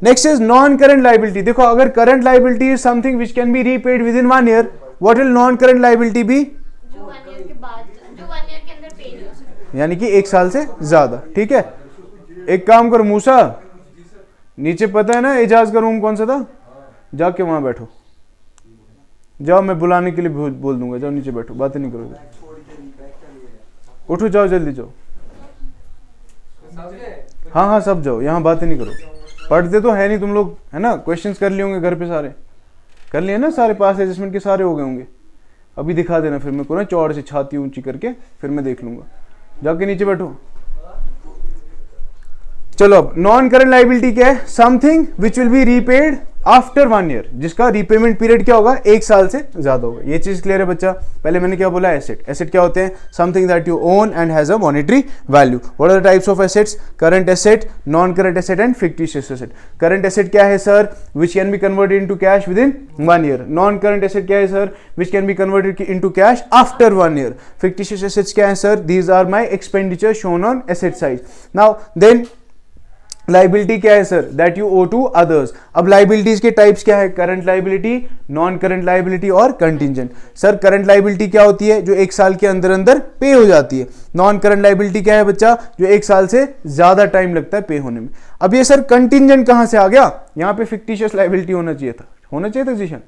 next is non current liability. देखो अगर current liability is something which can be repaid within 1 year, what will non current liability be? जो 1 ईयर के बाद, जो 1 ईयर के अंदर पे नहीं हो सकता, यानी कि 1 साल से ज्यादा, ठीक है। एक काम करो मूसा, नीचे पता है ना एजाज का रूम कौन सा था? जाके वहां बैठो, जाओ, मैं बुलाने के लिए बोल दूंगा, जाओ नीचे बैठो, बातें नहीं करोगे। उठो, जाओ जल्दी जाओ। हाँ हाँ सब जाओ, यहाँ बातें नहीं करो। पढ़ते तो है नहीं तुम लोग, है ना? क्वेश्चंस कर लिए होंगे घर पे, सारे कर लिए ना, सारे पास एडजस्टमेंट के सारे हो गए होंगे। अभी दिखा देना फिर मेरे को ना, चौड़ से छाती ऊंची करके, फिर मैं देख लूंगा। जाके नीचे बैठो। चलो अब नॉन करंट लाइबिलिटी क्या है? Something which will be repaid after 1 year, जिसका रीपेमेंट पीरियड क्या होगा? 1 साल से ज्यादा होगा। ये चीज क्लियर है बच्चा? पहले मैंने क्या बोला? एसेट। एसेट क्या होते हैं? Something that you own and has a monetary value. What are the types of assets? Current asset, non current asset and fictitious asset. Current asset क्या है sir? Which can be converted into cash within 1 year. Non current asset क्या है sir? Which can be converted into cash after 1 year. Fictitious assets क्या है sir? These are my expenditure shown on asset side. Now then liability क्या है sir? That you owe to others. अब liabilities के types क्या है? Current liability, non current liability और contingent. Sir current liability क्या होती है? जो 1 साल के अंदर अंदर पे हो जाती है। नॉन करंट लाइबिलिटी क्या है बच्चा? जो 1 साल से ज्यादा टाइम लगता है पे होने में। अब ये सर कंटिंजेंट कहां से आ गया? यहाँ पे फिक्टिशियस लाइबिलिटी होना चाहिए था। होना चाहिए था जिशन?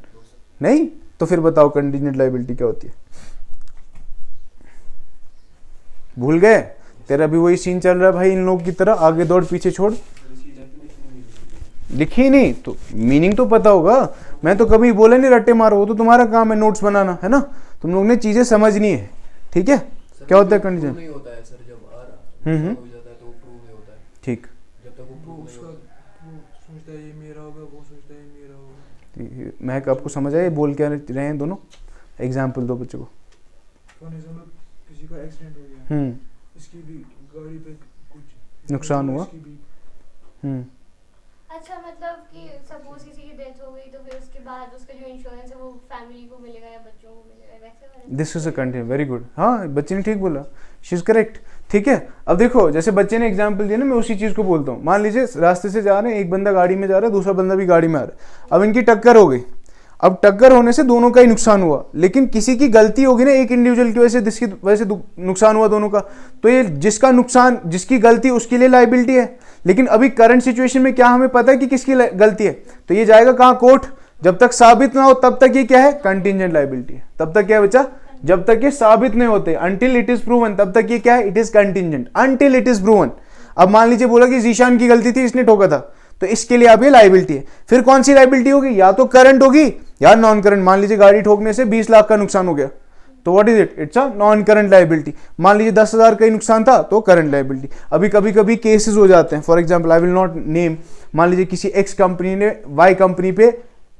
नहीं? तो फिर बताओ कंटिंजेंट लाइबिलिटी क्या होती है? भूल गए? तेरा भी वही सीन चल रहा है भाई इन लोगों की तरह, आगे दौड़ पीछे छोड़। लिखी नहीं तो मीनिंग तो पता होगा। मैं तो कभी बोले नहीं रट्टे मारो, वो तो तुम्हारा काम है नोट्स बनाना, है ना? तुम लोग ने चीजें समझनी है, ठीक है। क्या होता है कंडीशन? नहीं होता है सर, जब आ रहा हो जाता है तो प्रूव नहीं होता है। ठीक। जब तक वो प्रूव नहीं होता, वो सोचता है ये मेरा होगा, वो सोचता है ये मेरा होगा। महक आपको समझ आया? बोल क्या रहे हैं दोनों? एग्जाम्पल दो बच्चों को। किसी का एक्सीडेंट हो गया, इसकी भी गाड़ी पे कुछ नुकसान हुआ। अच्छा मतलब कि सपोज किसी की डेथ हो गई तो फिर उसके बाद उसका जो इंश्योरेंस है वो फैमिली को मिलेगा या बच्चों को मिलेगा, वैसे? This is a continue. Very good. हाँ बच्चे ने ठीक बोला, शी इज करेक्ट, ठीक है। अब देखो जैसे बच्चे ने एग्जांपल दिया ना, मैं उसी चीज को बोलता हूँ। मान लीजिए रास्ते से जा रहे हैं, एक बंदा गाड़ी में जा रहा है, दूसरा बंदा भी गाड़ी में आ रहा है। अब इनकी टक्कर हो गई। अब टक्कर होने से दोनों का ही नुकसान हुआ, लेकिन किसी की गलती होगी ना, एक इंडिविजुअल की वजह से, जिसकी वजह से नुकसान हुआ दोनों का, तो ये जिसका नुकसान, जिसकी गलती, उसके लिए लायबिलिटी है। लेकिन अभी करंट सिचुएशन में क्या हमें पता है कि किसकी गलती है? तो ये जाएगा कहाँ? कोर्ट। जब तक साबित ना हो तब तक ये क्या है? कंटिंजेंट लायबिलिटी है। तब तक क्या है बच्चा? जब तक ये साबित नहीं होते, अंटिल इट इज प्रूवन, तब तक ये क्या है? It is contingent until it is proven. अब मान लीजिए बोला कि जीशान की गलती थी, इसने ठोका था, तो इसके लिए अब ये लायबिलिटी है। फिर कौन सी लायबिलिटी होगी? या तो करंट होगी या नॉन करंट। मान लीजिए गाड़ी ठोकने से 20 लाख का नुकसान हो गया, तो what is it? It's a non current liability. मान लीजिए 10,000 का ही नुकसान था, तो करंट लायबिलिटी। अभी कभी कभी केसेस हो जाते हैं, for example I will not name, मान लीजिए किसी एक्स कंपनी ने वाई कंपनी पे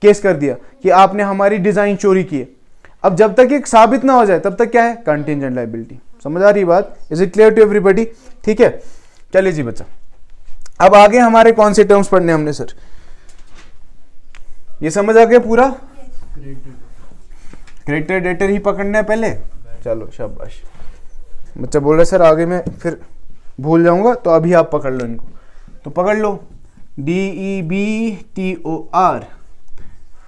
केस कर दिया कि आपने हमारी डिजाइन चोरी की है। अब जब तक ये साबित ना हो जाए तब तक क्या है? Contingent liability. समझ आ रही बात? Is it clear to everybody? ठीक है, चलिए जी बच्चा, अब आगे हमारे कौन से टर्म्स पढ़ने हमने सर? ये समझ आ गया पूरा? क्रेडिटर डेटर ही पकड़ना है पहले। चलो शाबाश। बच्चा बोल रहा है सर आगे मैं फिर भूल जाऊंगा, तो अभी आप पकड़ लो इनको। तो पकड़ लो। DEBTOR,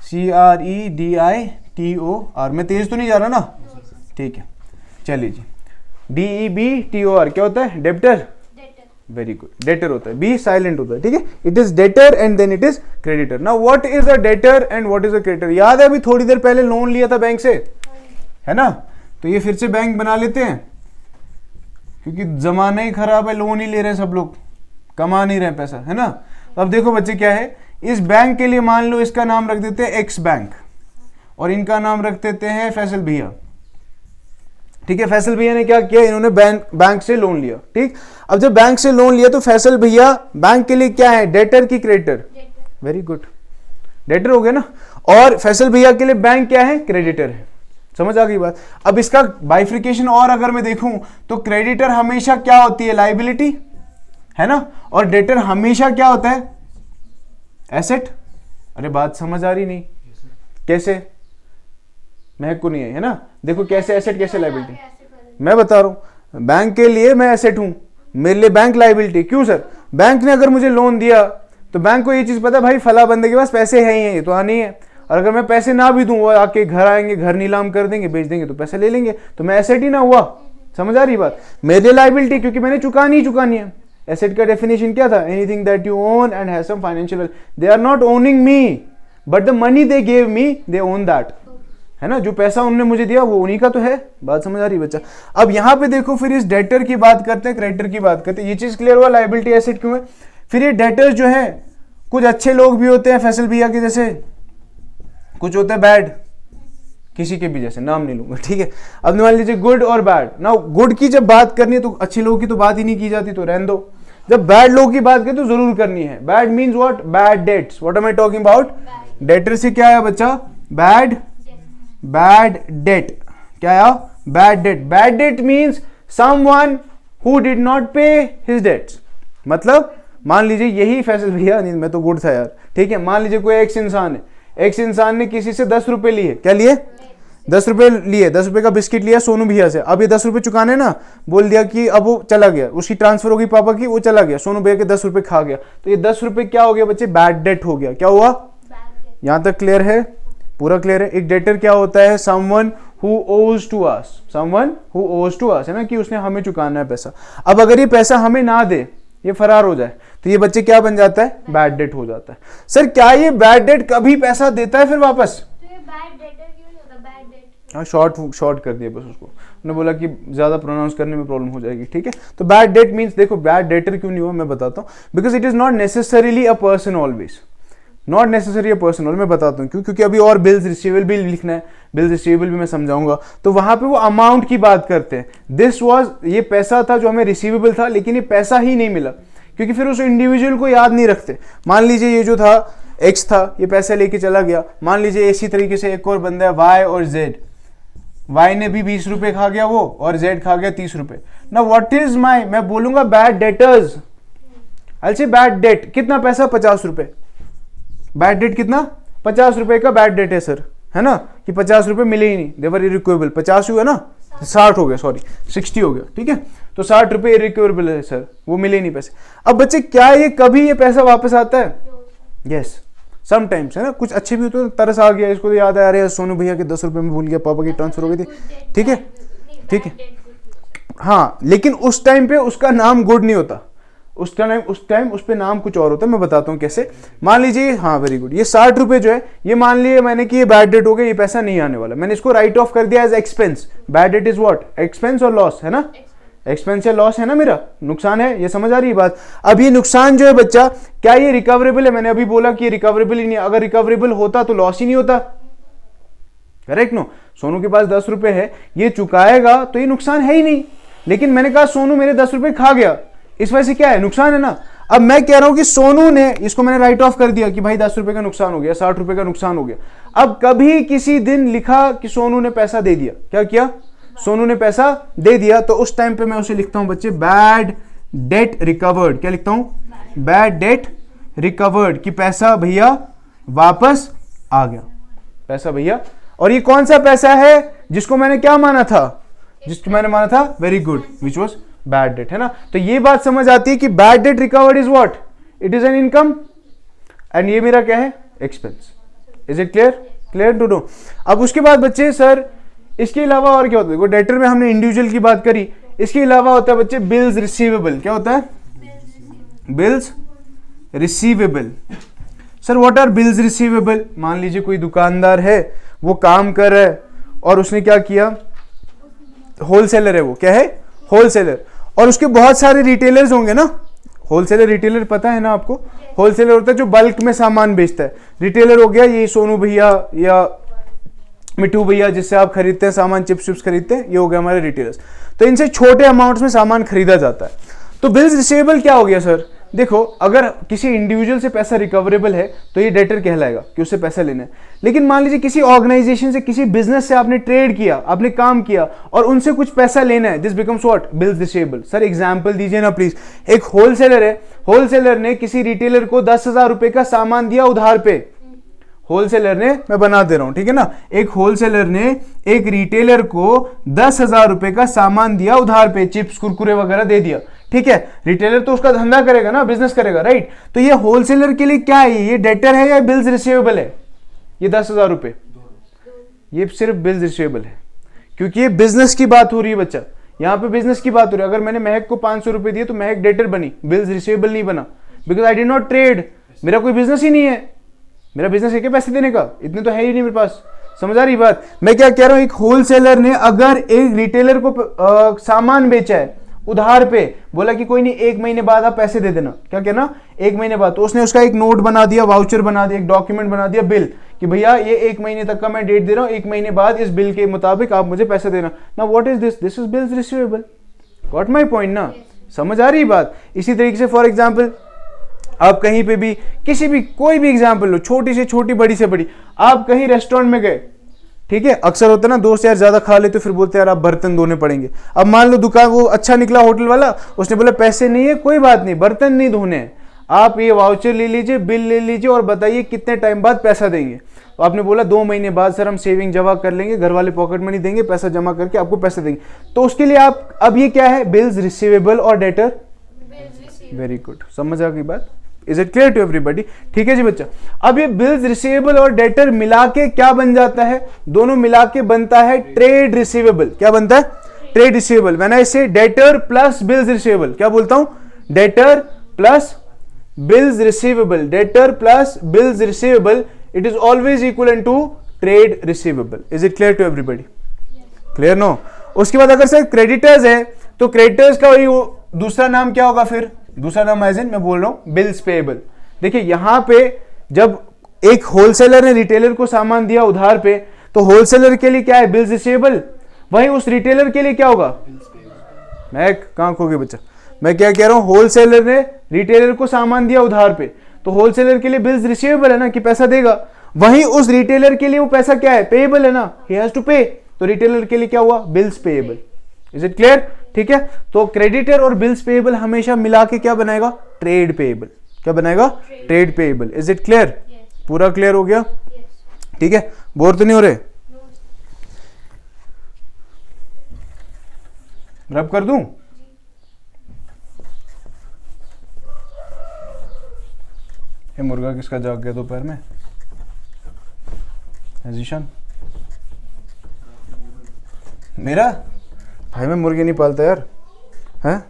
CREDITOR। मैं तेज तो नहीं जा रहा ना? ठीक है, चलिए जी। DEBTOR क्या होता है? डेब्टर। वेरी गुड, डेटर होता है, बी साइलेंट होता है, ठीक है। It is debtor and then it is creditor. Now what is a debtor and what is a creditor? याद है अभी थोड़ी देर पहले लोन लिया था बैंक से, है ना? तो ये फिर से बैंक बना लेते हैं, क्योंकि जमाना ही खराब है, लोन ही ले रहे हैं सब लोग, कमा नहीं रहे पैसा, है ना? तो अब देखो बच्चे क्या है, इस बैंक के लिए मान लो इसका नाम रख देते हैं एक्स बैंक, और इनका नाम रख देते हैं फैसल भैया, ठीक है। फैसल भैया ने क्या किया, इन्होंने बैंक से लोन लिया, ठीक। अब जब बैंक से लोन लिया तो फैसल भैया बैंक के लिए क्या है, डेटर की क्रेडिटर? वेरी गुड, डेटर हो गया ना। और फैसल भैया के लिए बैंक क्या है, क्रेडिटर है। समझ आ गई बात? अब इसका बाइफ्रिकेशन और अगर मैं देखूं तो क्रेडिटर हमेशा क्या होती है, लाइबिलिटी, है ना, और डेटर हमेशा क्या होता है, एसेट। अरे बात समझ आ रही नहीं? कैसे? महक को नहीं है ना? देखो कैसे एसेट कैसे लाइबिलिटी, मैं बता रहा हूं। बैंक के लिए मैं एसेट हूं, मेरे लिए बैंक लाइबिलिटी। क्यों सर? बैंक ने अगर मुझे लोन दिया तो बैंक को ये चीज पता है भाई फला बंदे के पास पैसे है ही हैं, ये तो आनी है। और अगर मैं पैसे ना भी दूं, वो आके घर आएंगे, घर नीलाम कर देंगे, बेच देंगे, तो पैसे ले लेंगे, तो मैं एसेट ही ना हुआ। समझ आ रही बात? मेरे लिए लाइबिलिटी, क्योंकि मैंने चुकानी ही चुकानी है। एसेट का डेफिनेशन क्या था, anything that you own and has some financial, they are not owning me but the money they gave me, they own that, है ना। जो पैसा उन्होंने मुझे दिया वो उन्हीं का तो है। बात समझ आ रही बच्चा? अब यहां पे देखो, फिर इस डेटर की बात करते हैं, क्रेडिटर की बात करते हैं। ये चीज क्लियर हुआ, लायबिलिटी एसेट क्यों है। फिर ये डेटर्स जो है, कुछ अच्छे लोग भी होते हैं फैसल भैया के जैसे, कुछ होते हैं बैड, किसी के भी जैसे, नाम नहीं लूंगा, ठीक है। अब मान लीजिए गुड और बैड। नाउ गुड की जब बात करनी है तो अच्छे लोगों की तो बात ही नहीं की जाती, तो रहने दो। जब बैड लोगों की बात करें तो जरूर करनी है। Bad means what, bad debts. What am I talking about? Debtor से क्या है बच्चा, बैड डेट। क्या आया, bad debt. Bad that means someone who did not पे हिज डेट्स। मतलब मान लीजिए यही फैसल भैया, नहीं मैं तो गुड था यार, ठीक है। मान लीजिए कोई एक्स इंसान है, एक्स इंसान ने किसी से 10 रुपए लिए। क्या लिए? 10 रुपए लिए, 10 रुपए का बिस्किट लिया सोनू भैया से। अब ये 10 रुपए चुकाने ना, बोल दिया कि अब वो चला गया, उसकी ट्रांसफर होगी पापा की, वो चला गया, सोनू भैया के 10 रुपए खा गया। तो ये 10 रुपए क्या हो गया बच्चे, बैड डेट हो गया। क्या हुआ? यहां तक क्लियर है? पूरा क्लियर है? एक डेटर क्या होता है, someone who owes to us, someone who owes to us, है ना, कि उसने हमें चुकाना है पैसा। अब अगर ये पैसा हमें ना दे, ये फरार हो जाए, तो ये बच्चे क्या बन जाता है, बैड डेट हो जाता है। सर क्या ये बैड डेट कभी पैसा देता है फिर वापस? तो ये बैड डेटर क्यों नहीं होता, बैड डेट? हाँ, शॉर्ट कर दिया बस उसको, उन्होंने बोला कि ज्यादा प्रोनाउंस करने में प्रॉब्लम हो जाएगी, ठीक है। तो बैड डेट मींस, देखो बैड डेटर क्यों नहीं हुआ मैं बताता हूँ, because it is not necessarily a person always, not necessary a person. मैं बताता हूँ क्यों, क्योंकि अभी और बिल्स रिसीवेबल भी लिखना है, बिल्स रिसीवेबल भी मैं समझाऊंगा। तो वहां पे वो अमाउंट की बात करते हैं। दिस वाज, ये पैसा था जो हमें रिसीवेबल था, लेकिन ये पैसा ही नहीं मिला, क्योंकि फिर उस इंडिविजुअल को याद नहीं रखते। मान लीजिए ये जो था एक्स था, ये पैसा लेके चला गया। मान लीजिए इसी तरीके से एक और बंदा है वाई और जेड, वाई ने भी 20 रुपए खा गया वो, और जेड खा गया 30 रुपए। ना व्हाट इज माई, मैं बोलूंगा बैड डेटर्स, अच्छा बैड डेट कितना पैसा, 50 रुपए। बैड डेट कितना, 50 रुपए का बैड डेट है सर, है ना, कि 50 रुपए मिले ही नहीं, देवर इरिक्वेबल। 50 हुआ ना, 60 हो गया, सॉरी 60 हो गया, ठीक है। तो 60 रुपए इरिक्वेबल है सर, वो मिले नहीं पैसे। अब बच्चे क्या ये कभी ये पैसा वापस आता है? यस, समटाइम्स, है ना। कुछ अच्छे भी होते हैं, तरस आ गया, इसको तो याद आ रहा है, सोनू भैया के 10 रुपए में भूल गया, पापा की ट्रांसफर हो गई थी, ठीक है, ठीक है। हाँ, लेकिन उस टाइम पे उसका नाम गुड नहीं होता, उस टाइम उस पे नाम कुछ और होता है। मैं बताता हूँ कैसे। मान लीजिए, हाँ वेरी गुड, ये 60 रुपए जो है, ये मान लिए मैंने कि ये बैड डेट हो गया, ये पैसा नहीं आने वाला, मैंने इसको राइट ऑफ कर दिया as expense. Bad debt is what, expense और लॉस, है ना, एक्सपेंस या लॉस है ना, मेरा नुकसान है, ये समझ आ रही है बात। अब ये नुकसान जो है बच्चा, क्या ये रिकवरेबल है? मैंने अभी बोला कि ये रिकवरेबल ही नहीं है। अगर रिकवरेबल होता तो लॉस ही नहीं होता, करेक्ट नो। सोनू के पास 10 रुपए है, ये चुकाएगा तो ये नुकसान है ही नहीं, लेकिन मैंने कहा सोनू मेरे 10 रुपए खा गया, इस वजह से क्या है, नुकसान है ना। अब मैं कह रहा हूं कि सोनू ने, इसको मैंने राइट ऑफ कर दिया कि भाई 10 रुपए का नुकसान हो गया, 60 रुपए का नुकसान हो गया। अब कभी किसी दिन लिखा कि सोनू ने पैसा दे दिया, क्या किया, सोनू ने पैसा दे दिया, तो उस टाइम पे मैं उसे लिखता हूं बच्चे बैड डेट रिकवर्ड। क्या लिखता हूं, बैड डेट रिकवर्ड, कि पैसा भैया वापस आ गया, पैसा भैया। और ये कौन सा पैसा है जिसको मैंने क्या माना था, जिसको मैंने माना था very good, which was bad debt, है ना। तो ये बात समझ आती है कि bad debt recovered is what, it is an income, and ये मेरा क्या है, expense. Is it clear, clear to no. अब उसके बाद बच्चे सर इसके अलावा और क्या होता है, डेटर में हमने इंडिविजुअल की बात करी, इसके अलावा होता है बच्चे बिल्स रिसीवेबल। क्या होता है, bills receivable. Sir what are bills receivable? मान लीजिए कोई दुकानदार है, वो काम कर रहा है और उसने क्या किया, होलसेलर है वो, क्या है, होलसेलर, और उसके बहुत सारे रिटेलर्स होंगे ना। होलसेलर रिटेलर पता है ना आपको, होलसेलर होता है जो बल्क में सामान बेचता है। रिटेलर हो गया ये सोनू भैया या मिठू भैया जिससे आप खरीदते हैं सामान, चिप्स चिप्स खरीदते हैं, ये हो गया हमारे रिटेलर्स। तो इनसे छोटे अमाउंट्स में सामान खरीदा जाता है। तो बिल्स रिसीवेबल क्या हो गया सर, देखो अगर किसी इंडिविजुअल से पैसा रिकवरेबल है तो ये डेटर कहलाएगा कि उससे पैसा लेना है। लेकिन मान लीजिए किसी ऑर्गेनाइजेशन से, किसी बिजनेस से आपने ट्रेड किया, आपने काम किया और उनसे कुछ पैसा लेना है, this becomes what, bills receivable. Sir example दीजिए ना प्लीज। एक होलसेलर है, होलसेलर ने किसी रिटेलर को 10,000 रुपए का सामान दिया उधार पे। होलसेलर ने, मैं बना दे रहा हूं ठीक है ना, एक होलसेलर ने एक रिटेलर को 10,000 रुपए का सामान दिया उधार पे, चिप्स कुरकुरे वगैरह दे दिया, ठीक है। रिटेलर तो उसका धंधा करेगा ना, बिजनेस करेगा, राइट। तो ये होलसेलर के लिए क्या है, ये डेटर है या बिल्स रिसीवेबल है? ये 10,000 रुपए, ये सिर्फ बिल्स रिसीवेबल है, क्योंकि ये बिजनेस की बात हो रही है बच्चा, यहाँ पे बिजनेस की बात हो रही है। अगर मैंने महक को 500 रुपए दिए तो महक डेटर बनी, बिल्स रिसीवेबल नहीं बना, because I did not trade, मेरा कोई बिजनेस ही नहीं है। मेरा बिजनेस है क्या पैसे देने का, इतने तो है ही नहीं मेरे पास। समझ आ रही बात? मैं क्या कह रहा हूं, एक होलसेलर ने अगर एक रिटेलर को सामान बेचा है उधार पे, बोला कि कोई नहीं 1 महीने बाद आप पैसे दे देना, क्या कहना, 1 महीने बाद, तो उसने उसका एक नोट बना दिया, वाउचर बना दिया, एक डॉक्यूमेंट बना दिया, बिल, कि भैया ये 1 महीने तक का मैं डेट दे रहा हूं, 1 महीने बाद इस बिल के मुताबिक आप मुझे पैसे देना। ना what is this, this is bills receivable. Got my point ना, समझ आ रही बात? इसी तरीके से फॉर एग्जाम्पल आप कहीं पे भी, किसी भी, कोई भी एग्जाम्पल लो, छोटी से छोटी, बड़ी से बड़ी, आप कहीं रेस्टोरेंट में गए, ठीक है, अक्सर होता है ना दोस्त यार ज्यादा खा लेते फिर बोलते यार आप बर्तन धोने पड़ेंगे। अब मान लो दुकान वो अच्छा निकला होटल वाला, उसने बोला पैसे नहीं है, कोई बात नहीं, बर्तन नहीं धोने हैं, आप ये वाउचर ले लीजिए, बिल ले लीजिए और बताइए कितने टाइम बाद पैसा देंगे। तो आपने बोला 2 महीने बाद सर हम सेविंग जमा कर लेंगे, घर वाले पॉकेट मनी देंगे, पैसा जमा करके आपको पैसे देंगे। तो उसके लिए आप, अब ये क्या है, बिल्स रिसीवेबल और डेटर। वेरी गुड, समझ आ गई बात? Is it clear to everybody? ठीक है जी बच्चा। अब ये बिल्स रिसीवेबल और डेटर मिला के क्या बन जाता है, दोनों मिला के बनता है ट्रेड रिसीवेबल। क्या बनता है, ट्रेड रिसीवेबल। व्हेन आई से डेटर प्लस बिल्स रिसीवेबल, क्या बोलता हूं, debtor plus bills receivable, debtor plus bills receivable, it is always equal to trade receivable. Is it clear to everybody? Clear no? उसके बाद अगर सर क्रेडिटर्स है तो creditors का वही दूसरा नाम क्या होगा, फिर दूसरा नाम एज इन मैं बोल रहा हूं बिल्स पेएबल। देखिए यहां पे जब एक होलसेलर ने रिटेलर को सामान दिया उधार पे, तो होलसेलर के लिए क्या है, बिल्स रिसीवेबल। वहीं उस रिटेलर के लिए क्या होगा, मैं कहां खो गया बच्चा, मैं क्या कह रहा हूं, होलसेलर ने रिटेलर को सामान दिया उधार पे, तो होलसेलर के लिए बिल्स रिसीवेबल है ना, कि पैसा देगा। वहीं उस रिटेलर के लिए वो पैसा क्या है, पेएबल है ना, ही हैज टू पे। तो रिटेलर के लिए क्या हुआ, bills payable. Is it clear? ठीक है। तो क्रेडिटर और बिल्स पेएबल हमेशा मिला के क्या बनाएगा, ट्रेड पेएबल। क्या बनाएगा, trade payable. Is it clear? पूरा क्लियर हो गया? ठीक है, बोर तो नहीं हो रहे? रब कर दूं? ये मुर्गा किसका जाग गया दोपहर में, जीशान? मेरा भाई, मैं मुर्गे नहीं पालता यार। हैं,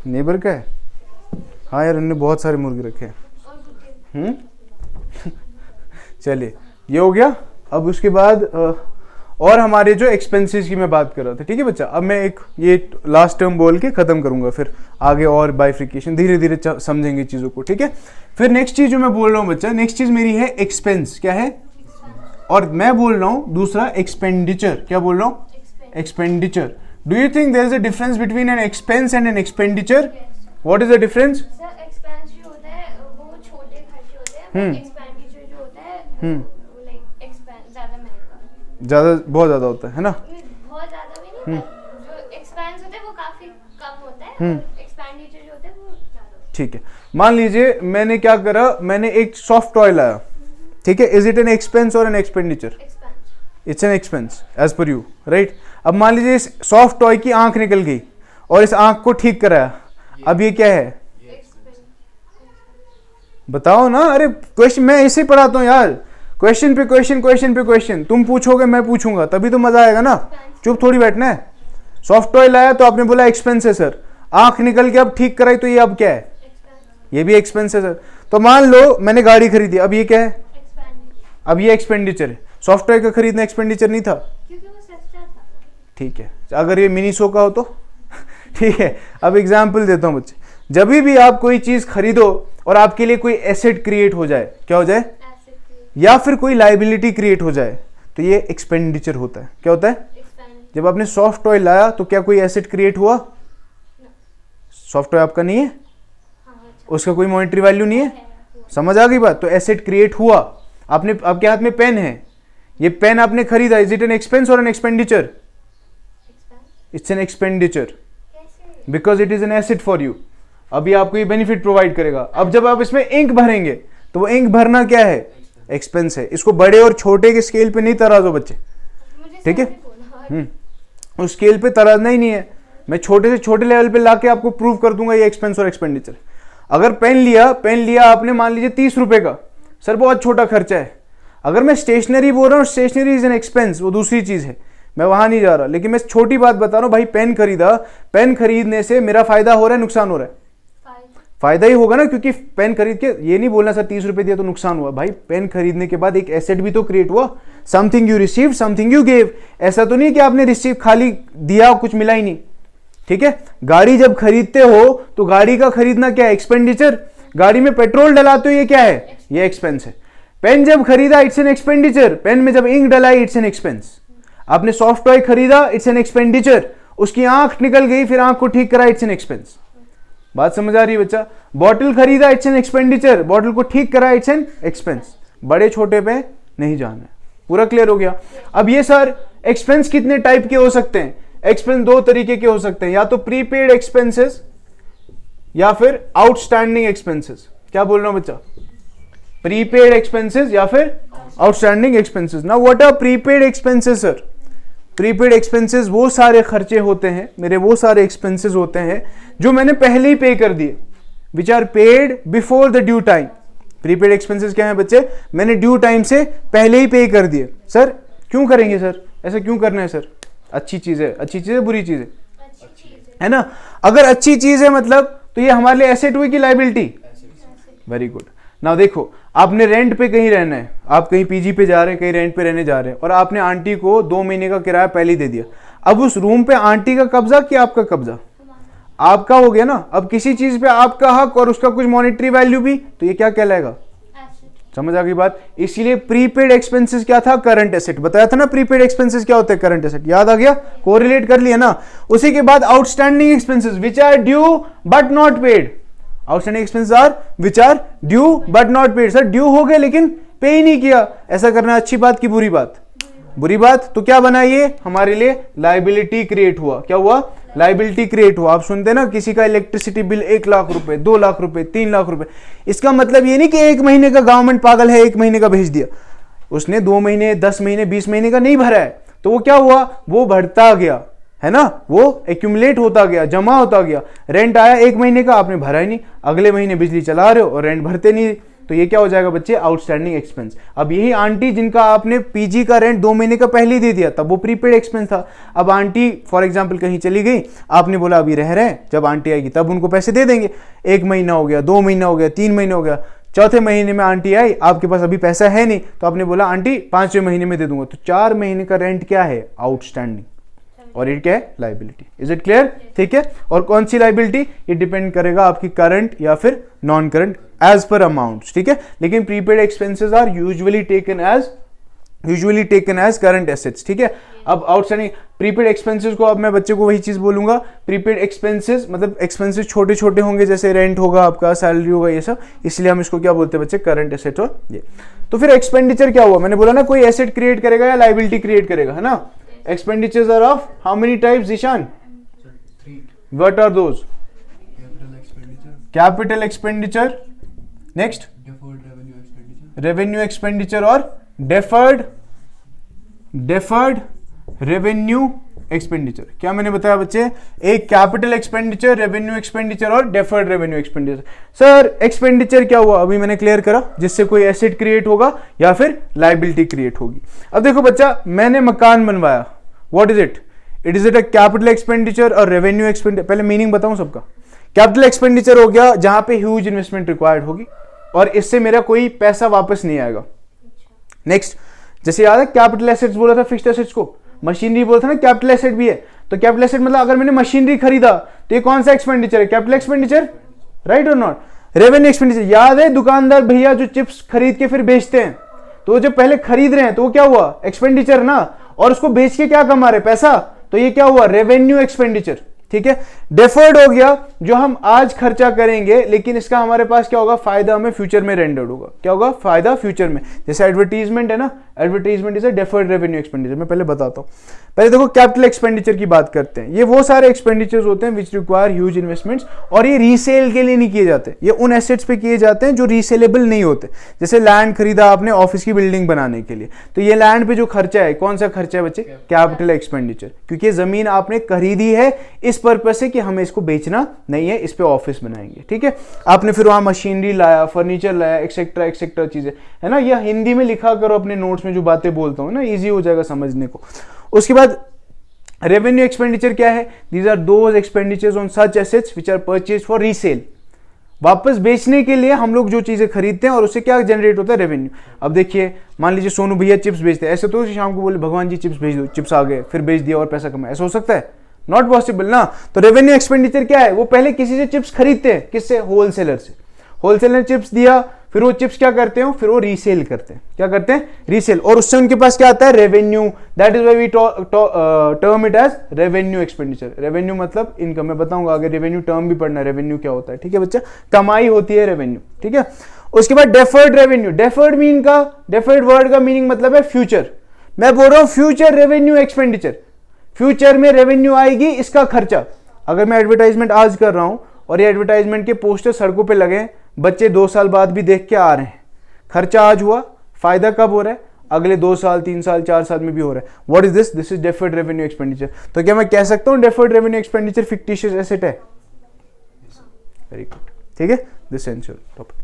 नेबर का है? हाँ यार, उन्होंने बहुत सारे मुर्गे रखे हैं। चलिए ये हो गया। अब उसके बाद और हमारे जो एक्सपेंसेस की मैं बात कर रहा था, ठीक है बच्चा। अब मैं एक ये लास्ट टर्म बोल के खत्म करूंगा, फिर आगे और बाइफ्रिकेशन धीरे धीरे समझेंगे चीजों को, ठीक है। फिर नेक्स्ट चीज जो मैं बोल रहा हूँ बच्चा, नेक्स्ट चीज मेरी है एक्सपेंस। क्या है? और मैं बोल रहा हूँ दूसरा एक्सपेंडिचर। क्या बोल रहा हूँ? Expenditure. Do you think there is a difference between an expense and an expenditure? What is the difference? Sir expense जो होता है वो छोटे खर्चे होते हैं, एक्सपेंडिचर जो होता है लाइक एक्सपेंस ज्यादा महंगा, ज्यादा, बहुत ज्यादा होता है ना? बहुत ज्यादा भी नहीं, जो एक्सपेंस होता है वो काफी कम होता है, एक्सपेंडिचर जो होता है वो ज्यादा होता है। ठीक है, मान लीजिए मैंने क्या करा, मैंने एक सॉफ्ट टॉय लाया, ठीक है। इज इट एन एक्सपेंस और an expenditure? It's an expense as per you, right. अब मान लीजिए इस सॉफ्ट टॉय की आंख निकल गई और इस आंख को ठीक कराया, अब ये क्या है? बताओ ना, अरे क्वेश्चन मैं ऐसे ही पढ़ाता हूँ यार, क्वेश्चन पे क्वेश्चन, क्वेश्चन पे क्वेश्चन, तुम पूछोगे मैं पूछूंगा तभी तो मजा आएगा ना, चुप थोड़ी बैठना है। सॉफ्ट टॉय लाया तो आपने बोला एक्सपेंस है सर, आंख निकल के अब ठीक कराई तो ये अब क्या है, ये भी एक्सपेंस है सर। तो मान लो मैंने गाड़ी खरीदी, अब ये क्या है, अब ये एक्सपेंडिचर है। सॉफ्ट टॉय का खरीदना एक्सपेंडिचर नहीं था, क्योंकि वो सस्ता था। ठीक है, अगर ये मिनी शो का हो तो ठीक है। अब एग्जाम्पल देता हूँ बच्चे, जब भी आप कोई चीज खरीदो और आपके लिए कोई एसेट क्रिएट हो जाए, क्या हो जाए, Asset की या फिर कोई लाइबिलिटी क्रिएट हो जाए, तो ये एक्सपेंडिचर होता है। क्या होता है, expenditure। जब आपने सॉफ्ट टॉय लाया तो क्या कोई एसेट क्रिएट हुआ, सॉफ्ट टॉय आपका नहीं है, हाँ, अच्छा। उसका कोई मॉनेटरी वैल्यू नहीं है, हुआ। समझ आ गई बात। तो एसेट क्रिएट हुआ, आपने, आपके हाथ में पेन है, ये पेन आपने खरीदा, इज इट एन एक्सपेंस और an expenditure, Expense? It's an expenditure कैसे? Because it is an asset for you. अभी आपको ये बेनिफिट प्रोवाइड करेगा। अब जब आप इसमें इंक भरेंगे तो वो इंक भरना क्या है, एक्सपेंस है। इसको बड़े और छोटे के स्केल पे नहीं तराजो बच्चे, मुझे ठीक है? समझ नहीं बोला। उस स्केल पे तराजना ही नहीं है। मैं छोटे से छोटे लेवल पे लाके आपको प्रूव कर दूंगा ये एक्सपेंस और एक्सपेंडिचर। अगर पेन लिया आपने, मान लीजिए 30 रुपए का, सर बहुत छोटा खर्चा है। अगर मैं स्टेशनरी बोल रहा हूँ, स्टेशनरी इज एन एक्सपेंस, वो दूसरी चीज है, मैं वहां नहीं जा रहा। लेकिन मैं छोटी बात बता रहा हूँ भाई, पेन खरीदा, पेन खरीदने से मेरा फायदा हो रहा है नुकसान हो रहा है, फायदा ही होगा ना, क्योंकि पेन खरीद के, ये नहीं बोलना सर 30 रुपए दिया तो नुकसान हुआ। भाई पेन खरीदने के बाद एक एसेट भी तो क्रिएट हुआ, something you receive something you gave. ऐसा तो नहीं कि आपने रिसीव खाली दिया कुछ मिला ही नहीं, ठीक है? गाड़ी जब खरीदते हो तो गाड़ी का खरीदना क्या है, एक्सपेंडिचर। गाड़ी में पेट्रोल डलाते हो, ये क्या है, ये एक्सपेंस है। पेन जब खरीदा, इट्स एन एक्सपेंडिचर। पेन में जब इंक डलाई, इट्स एन एक्सपेंस। आपने सॉफ्ट टॉय खरीदा, इट्स एन एक्सपेंडिचर। उसकी आंख निकल गई, फिर आंख को ठीक करा, इट्स एन एक्सपेंस। बात समझ आ रही है बच्चा? बॉटल खरीदा, इट्स एन एक्सपेंडिचर। बॉटल को ठीक करा, इट्स एन एक्सपेंस। बड़े छोटे पे नहीं जाना है। पूरा क्लियर हो गया? अब ये सर एक्सपेंस कितने टाइप के हो सकते हैं? एक्सपेंस दो तरीके के हो सकते हैं, या तो प्रीपेड एक्सपेंसेस या फिर आउटस्टैंडिंग एक्सपेंसेस। क्या बोल रहा हूं बच्चा? प्रीपेड एक्सपेंसेस या फिर आउटस्टैंडिंग एक्सपेंसेस। ना what are prepaid expenses sir? Prepaid expenses वो सारे खर्चे होते हैं मेरे, वो सारे एक्सपेंसेस होते हैं जो मैंने पहले ही पे कर दिए, which are paid before the due time. Prepaid expenses क्या है बच्चे? मैंने ड्यू टाइम से पहले ही पे कर दिए। सर क्यों करेंगे सर, ऐसा क्यों करना है सर? अच्छी चीज है, अच्छी चीज है, बुरी चीज है ना? अगर अच्छी चीज है मतलब तो ये हमारे लिए एसेट हुई कि लायबिलिटी? Very good. नाउ देखो, आपने रेंट पे कहीं रहना है, आप कहीं पीजी पे जा रहे हैं, कहीं रेंट पे रहने जा रहे हैं, और आपने आंटी को 2 महीने का किराया पहले ही दे दिया। अब उस रूम पे आंटी का कब्जा कि आपका कब्जा? आपका हो गया ना। अब किसी चीज पे आपका हक और उसका कुछ मॉनेटरी वैल्यू भी, तो ये क्या कहलाएगा? समझ आ गई बात? इसीलिए प्रीपेड एक्सपेंसेस क्या था? Current asset. बताया था ना प्रीपेड एक्सपेंसेस क्या होते हैं? Current asset. याद आ गया? कोरिलेट कर लिया ना? उसी के बाद outstanding expenses which are due but not paid. Outstanding expenses are which are due but not paid. Sir due हो गए लेकिन पे ही नहीं किया, ऐसा करना अच्छी बात की बुरी बात? बुरी बात। तो क्या बना? ये हमारे लिए लायबिलिटी क्रिएट हुआ। क्या हुआ? लायबिलिटी क्रिएट हुआ। आप सुनते ना किसी का इलेक्ट्रिसिटी बिल 1 लाख रुपए, 2 लाख रुपए, 3 लाख रुपए। इसका मतलब ये नहीं कि 1 महीने का गवर्नमेंट पागल है 1 महीने का भेज दिया, उसने 2 महीने, 10 महीने, 20 महीने का नहीं भरा है, तो वो क्या हुआ? वो बढ़ता गया, है ना? वो एक्यूमुलेट होता गया, जमा होता गया। रेंट आया 1 महीने का, आपने भरा ही नहीं, अगले महीने बिजली चला रहे हो और रेंट भरते नहीं, तो ये क्या हो जाएगा बच्चे? Outstanding expense. अब यही आंटी जिनका आपने पीजी का रेंट 2 महीने का पहले ही दे दिया, तब वो प्रीपेड एक्सपेंस था। अब आंटी फॉर एग्जांपल कहीं चली गई, आपने बोला अभी रह रहे हैं, जब आंटी आएगी तब उनको पैसे दे देंगे। 1 महीना हो गया, 2 महीना हो गया, 3 महीना हो गया, चौथे महीने में आंटी आई, आपके पास अभी पैसा है नहीं, तो आपने बोला आंटी 5वें महीने में दे दूंगा, तो 4 महीने का रेंट क्या है? आउटस्टैंडिंग। और ये क्या है? लायबिलिटी। Is it clear? ठीक है। और कौन सी लायबिलिटी? ये डिपेंड करेगा आपकी करंट या फिर non current as per amount, ठीक है। लेकिन prepaid expenses are usually taken as current assets, ठीक है। अब आउटस्टैंडिंग प्रीपेड एक्सपेंसेस को, अब मैं बच्चे को वही चीज बोलूंगा, प्रीपेड एक्सपेंसेस मतलब एक्सपेंसेस छोटे छोटे होंगे, जैसे रेंट होगा आपका, सैलरी होगा, ये सब, इसलिए हम इसको क्या बोलते हैं बच्चे? Current asset. और ये तो फिर एक्सपेंडिचर क्या हुआ? मैंने बोला ना कोई एसेट क्रिएट करेगा या लायबिलिटी क्रिएट करेगा, है ना। Expenditures are of how many types, Zishan? 3. What are those? Capital expenditure. Capital expenditure. Next, Deferred revenue expenditure. revenue expenditure or deferred revenue expenditure. क्या मैंने बताया बच्चे, एक कैपिटल एक्सपेंडिचर, रेवेन्यू एक्सपेंडिचर और deferred revenue expenditure. Sir expenditure क्या हुआ, अभी मैंने क्लियर करा, जिससे कोई एसेट क्रिएट होगा या फिर लायबिलिटी क्रिएट होगी। अब देखो बच्चा, मैंने मकान बनवाया, what is it, it is it a capital expenditure और रेवेन्यू एक्सपेंडिचर। पहले मीनिंग बताऊं सबका। कैपिटल एक्सपेंडिचर हो गया जहां पे ह्यूज इन्वेस्टमेंट रिक्वायर्ड होगी और इससे मेरा कोई पैसा वापस नहीं आएगा। नेक्स्ट, जैसे याद है कैपिटल एसेट्स बोला था, फिक्स्ड एसेट्स को मशीनरी बोला था ना, कैपिटल एसेट भी है। तो कैपिटल एसेट मतलब अगर मैंने मशीनरी खरीदा तो ये कौन सा एक्सपेंडिचर है, कैपिटल एक्सपेंडिचर, राइट और नॉट। रेवेन्यू एक्सपेंडिचर, याद है दुकानदार भैया जो चिप्स खरीद के फिर बेचते हैं, तो जो पहले खरीद रहे हैं तो वो क्या हुआ, एक्सपेंडिचर ना, और उसको बेच के क्या कमा रहे, पैसा, तो ये क्या हुआ, रेवेन्यू एक्सपेंडिचर। ठीक है। डेफर्ड हो गया जो हम आज खर्चा करेंगे लेकिन इसका हमारे पास क्या होगा, फायदा हमें फ्यूचर में रेंडर्ड होगा। क्या होगा, फायदा फ्यूचर में। जैसे एडवर्टीजमेंट है ना, advertisement is a deferred revenue expenditure. मैं पहले बताता हूं। पहले देखो कैपिटल एक्सपेंडिचर की बात करते हैं। ये वो सारे एक्सपेंडिचर्स होते हैं विच रिक्वायर ह्यूज इन्वेस्टमेंट्स, और ये रीसेल के लिए नहीं किए जाते, ये उन एसेट्स पे किए जाते हैं जो रीसेलेबल नहीं होते। जैसे लैंड खरीदा आपने ऑफिस की बिल्डिंग बनाने के लिए, तो ये लैंड पे जो खर्चा है, कौन सा खर्चा है बच्चे, कैपिटल एक्सपेंडिचर, क्योंकि ये जमीन आपने खरीदी है इस पर्पज से कि हमें इसको बेचना नहीं है, इस पे ऑफिस बनाएंगे। ठीक है। आपने फिर वहां मशीनरी लाया, फर्नीचर लाया, एक्सेट्रा एक्सेट्रा चीजें, है ना। यह हिंदी में लिखा करो अपने नोट्स में जो बातें बोलता हूं ना, इजी हो जाएगा समझने को। उसके बाद रेवेन्यू एक्सपेंडिचर क्या है, these are those expenditures on such assets which are purchased for resale. वापस बेचने के लिए हम लोग जो चीजें खरीदते हैं और उससे क्या जनरेट होता है, रेवेन्यू। अब देखिए, मान लीजिए सोनू भैया चिप्स बेचते हैं, ऐसे तो शाम को बोले भगवान जी चिप्स भेज दो, चिप्स आ गए, फिर बेच दिया और पैसा कमाया, ऐसा हो सकता है, नॉट पॉसिबल ना। तो रेवेन्यू एक्सपेंडिचर क्या है, वो पहले किसी से चिप्स खरीदते हैं, किससे, होलसेलर से। होलसेलर ने चिप्स दिया, फिर वो चिप्स क्या करते हैं, फिर वो रीसेल करते हैं। क्या करते हैं, रीसेल, और उससे उनके पास क्या आता है, revenue. That is why we term it as revenue expenditure. Revenue मतलब इनकम। मैं बताऊंगा आगे रेवेन्यू टर्म भी पढ़ना, रेवेन्यू क्या होता है। ठीक है बच्चा, कमाई होती है रेवेन्यू। ठीक है। उसके बाद डेफर्ड रेवेन्यू। डेफर्ड वर्ड का मीनिंग मतलब है फ्यूचर। मैं बोल रहा हूं फ्यूचर रेवेन्यू एक्सपेंडिचर, फ्यूचर में रेवेन्यू आएगी, इसका खर्चा। अगर मैं एडवर्टाइजमेंट आज कर रहा हूं और ये एडवर्टाइजमेंट के पोस्टर सड़कों पे लगे, बच्चे 2 साल बाद भी देख के आ रहे हैं, खर्चा आज हुआ, फायदा कब हो रहा है, अगले 2 साल 3 साल 4 साल में भी हो रहा है। What is this, this is deferred revenue expenditure. तो क्या मैं कह सकता हूं deferred revenue expenditure fictitious asset है? Very good. ठीक है, दिस एंसर टॉपिक।